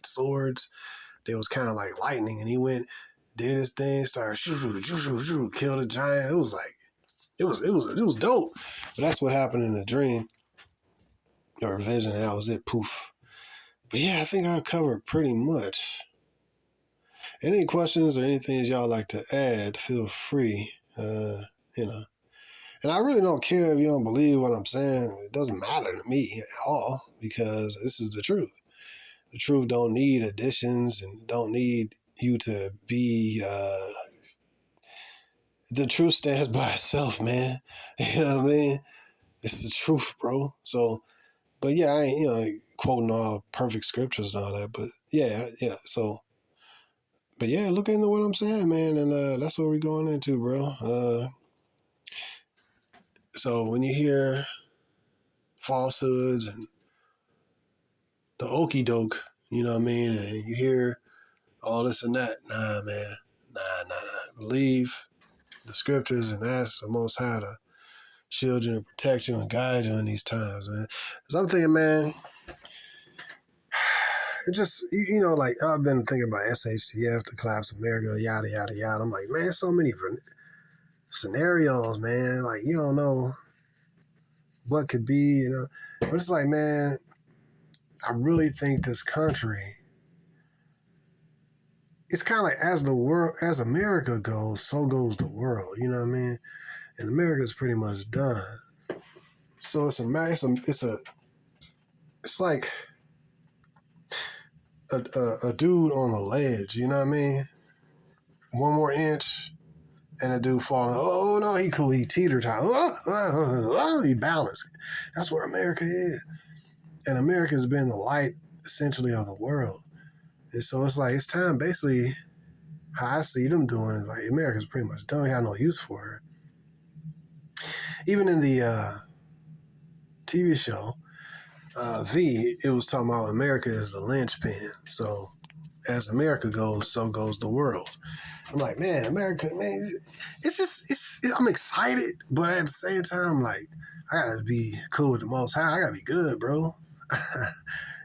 Speaker 1: swords. They was kind of like lightning. And he went, did his thing, started killed a giant. It was like, it was dope. But that's what happened in the dream or vision. That was it. Poof. But yeah, I think I covered pretty much. Any questions or anything y'all like to add, feel free. You know. And I really don't care if you don't believe what I'm saying. It doesn't matter to me at all, because this is the truth. The truth don't need additions and don't need you to be... the truth stands by itself, man. You know what I mean? It's the truth, bro. So, but yeah, I ain't, quoting all perfect scriptures and all that, but yeah. So, but yeah, look into what I'm saying, man, and that's what we're going into, bro. So when you hear falsehoods and the okey doke, you know what I mean, and you hear all this and that, nah, man, nah. Believe the scriptures and ask the Most High to shield you and protect you and guide you in these times, man. Because I'm thinking, man, it just, like I've been thinking about SHTF, the collapse of America, yada, yada, yada. I'm like, man, so many scenarios, man. Like, you don't know what could be, But it's like, man, I really think this country, it's kind of like as America goes, so goes the world, you know what I mean? And America's pretty much done. So it's like, a dude on a ledge, you know what I mean? One more inch and a dude falling. Oh no, he cool. He teeter-totter. He balanced. That's where America is. And America has been the light, essentially, of the world. And so it's like, it's time, basically, how I see them doing is like, America's pretty much done. We have no use for her. Even in the TV show, it was talking about America is the linchpin. So as America goes, so goes the world. I'm like, man, America, man, I'm excited, but at the same time, like, I gotta be cool with the Most High. I gotta be good, bro.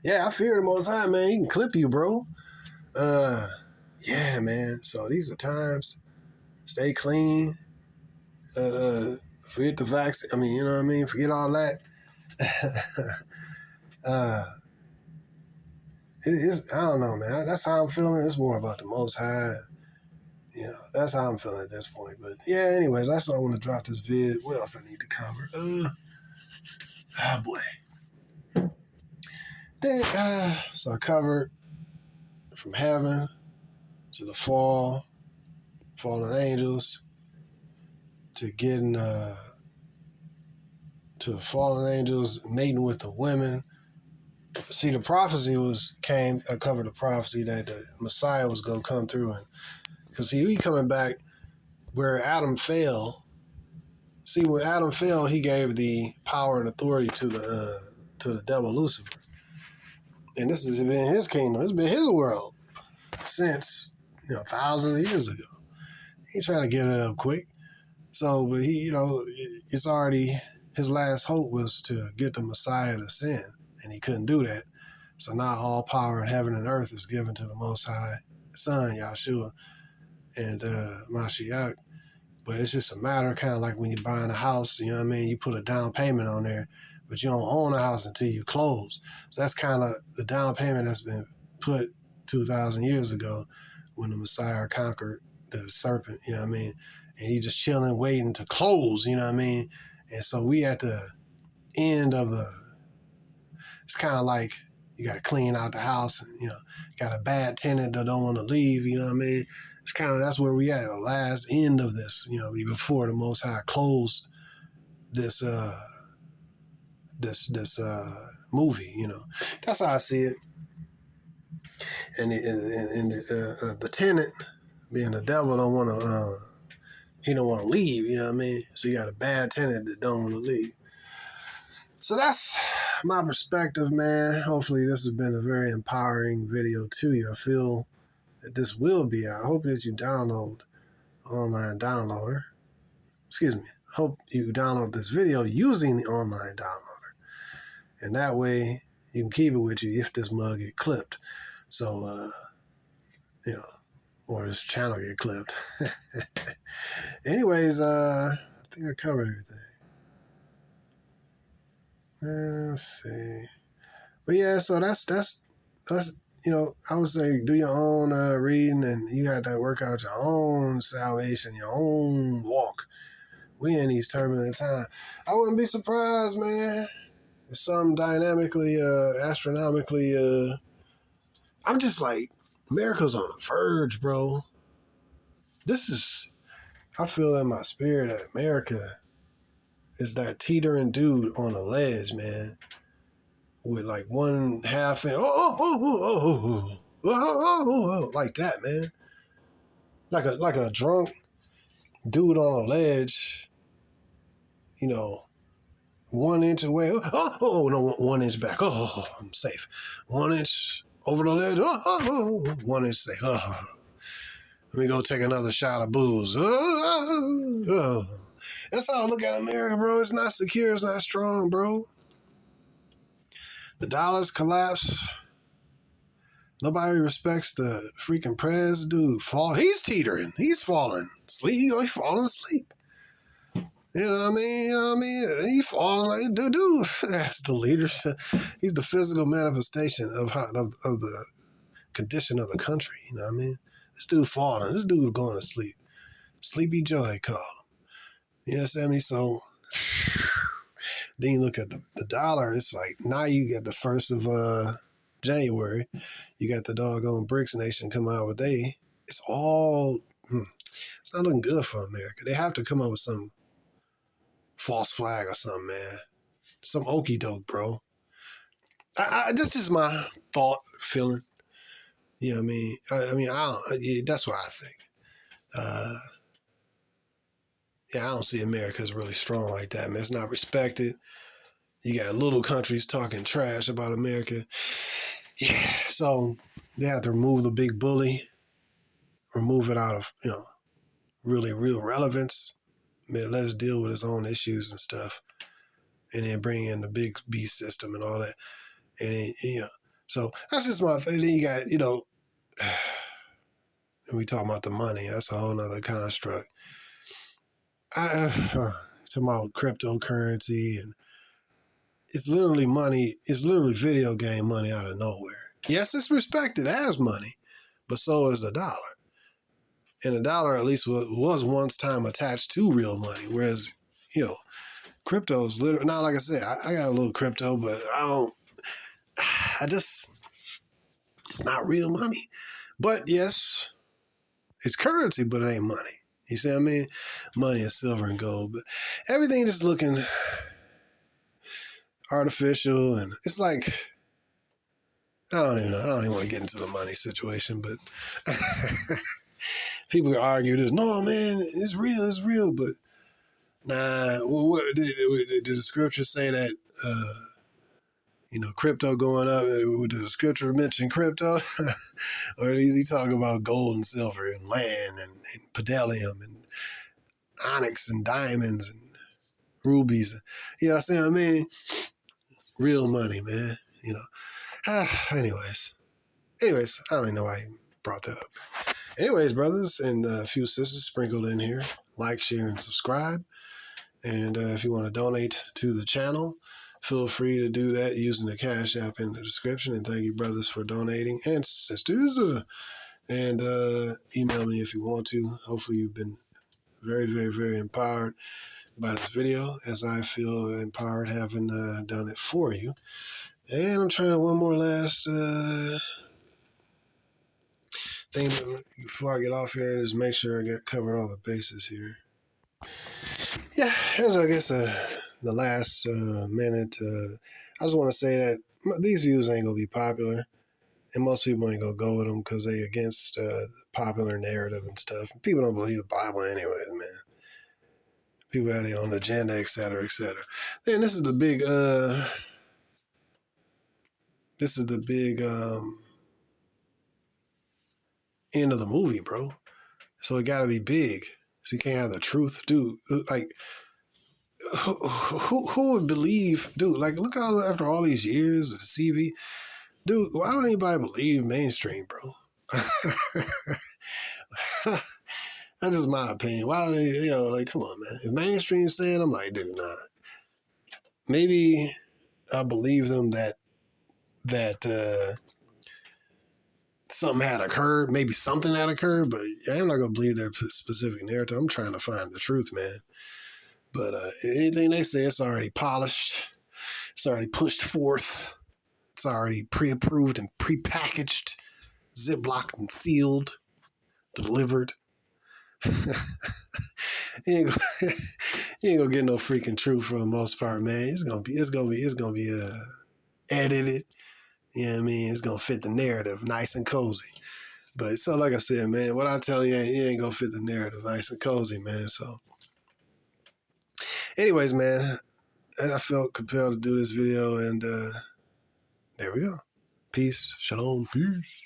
Speaker 1: Yeah, I fear the Most High, man. He can clip you, bro. Yeah, man. So these are times. Stay clean. Forget the vaccine. I mean, you know what I mean? Forget all that. I don't know, man. That's how I'm feeling. It's more about the Most High. You know, that's how I'm feeling at this point. But yeah, anyways, that's why I want to drop this vid. What else I need to cover? Boy. Then, so I covered from heaven to the fallen angels, to getting to the fallen angels mating with the women. See, the prophecy I covered the prophecy that the Messiah was going to come through, and because he coming back where Adam fell. See, when Adam fell, he gave the power and authority to the devil Lucifer, and this has been his kingdom. It's been his world since thousands of years ago. He ain't trying to give it up quick. So, but he, it's already his last hope was to get the Messiah to sin, and he couldn't do that. So now all power in heaven and earth is given to the Most High Son, Yahshua, and Mashiach. But it's just a matter of kind of like when you're buying a house, you know what I mean? You put a down payment on there, but you don't own a house until you close. So that's kind of the down payment that's been put 2,000 years ago when the Messiah conquered the serpent, you know what I mean? And he just chilling, waiting to close, you know what I mean? And so we at the end of it's kind of like you got to clean out the house and, got a bad tenant that don't want to leave, you know what I mean? It's kind of, that's where we at, the last end of this, before the Most High closed this movie, That's how I see it. And the tenant, being the devil, don't want to, he don't want to leave, you know what I mean? So you got a bad tenant that don't want to leave. So that's my perspective, man. Hopefully this has been a very empowering video to you. I feel that this will be. I hope that you download online downloader. Excuse me. Hope you download this video using the online downloader. And that way you can keep it with you if this mug get clipped. So, or this channel get clipped. Anyways, I think I covered everything. Let's see. But yeah, so that's I would say do your own reading, and you got to work out your own salvation, your own walk. We in these turbulent times. I wouldn't be surprised, man, if something dynamically, astronomically, I'm just like, America's on the verge, bro. I feel in my spirit that America is that teetering dude on a ledge, man, with like one half and like that, man. Like a drunk dude on a ledge, 1 inch away. No, 1 inch back. I'm safe. 1 inch over the ledge. 1 inch safe. Let me go take another shot of booze. That's how I look at America, bro. It's not secure. It's not strong, bro. The dollar's collapsed. Nobody respects the freaking prez, dude. He's teetering. He's falling asleep. He's falling asleep. You know what I mean? He's falling like dude. That's the leadership. He's the physical manifestation of the condition of the country. You know what I mean? This dude falling. This dude going to sleep. Sleepy Joe, they call him. You know what I mean? So then you look at the dollar. It's like now you get the first of January, you got the doggone BRICS nation coming out with it's all, it's not looking good for America. They have to come up with some false flag or something, man. Some okie doke, bro. That's just my thought, feeling. You know what I mean? That's what I think. Yeah, I don't see America as really strong like that, man. It's not respected. You got little countries talking trash about America. Yeah, so they have to remove the big bully, remove it out of, really real relevance. Man, let us deal with its own issues and stuff. And then bring in the big beast system and all that. And then, so that's just my thing. Then you got, and we talking about the money. That's a whole nother construct. Talking about cryptocurrency, and it's literally money. It's literally video game money out of nowhere. Yes, it's respected as money, but so is the dollar. And the dollar, at least, was once time attached to real money. Whereas, crypto is literally, now, like I said, I got a little crypto, but it's not real money. But yes, it's currency, but it ain't money. You see what I mean? Money is silver and gold, but everything just looking artificial, and it's like, I don't even know. I don't even want to get into the money situation, but people argue this. No, man, it's real, but nah. Well, what did the scripture say that? Crypto going up. Did the scripture mention crypto, or is he talking about gold and silver and land and pedillium and onyx and diamonds and rubies? I see what I mean? Real money, man. Anyways, I don't even know why he brought that up. Anyways, brothers and a few sisters sprinkled in here, like, share, and subscribe. And if you want to donate to the channel, feel free to do that using the Cash App in the description. And thank you, brothers, for donating, and sisters. And email me if you want to. Hopefully you've been very, very, very empowered by this video, as I feel empowered having done it for you. And I'm trying one more last thing before I get off here, is make sure I get covered all the bases here. Yeah, as I guess the last minute, I just want to say that these views ain't gonna be popular, and most people ain't gonna go with them because they against the popular narrative and stuff. People don't believe the Bible anyway, man. People have their own agenda, et cetera, et cetera. Then this is the big end of the movie, bro. So it gotta be big. So you can't have the truth, dude. Like, who would believe, dude? Like, look out, after all these years of CV, dude. Why would anybody believe mainstream, bro? That's just my opinion. Why do they, come on, man. If mainstream saying, I'm like, dude, nah. Maybe I believe them that something had occurred. Maybe something had occurred, but I'm not gonna believe their specific narrative. I'm trying to find the truth, man. But anything they say, it's already polished. It's already pushed forth. It's already pre-approved and pre-packaged, ziplocked and sealed, delivered. you ain't gonna get no freaking truth for the most part, man. It's gonna be edited. You know what I mean? It's gonna fit the narrative, nice and cozy. But so, like I said, man, what I tell you, it ain't gonna fit the narrative, nice and cozy, man. So, anyways, man, I felt compelled to do this video, and there we go. Peace, shalom, peace.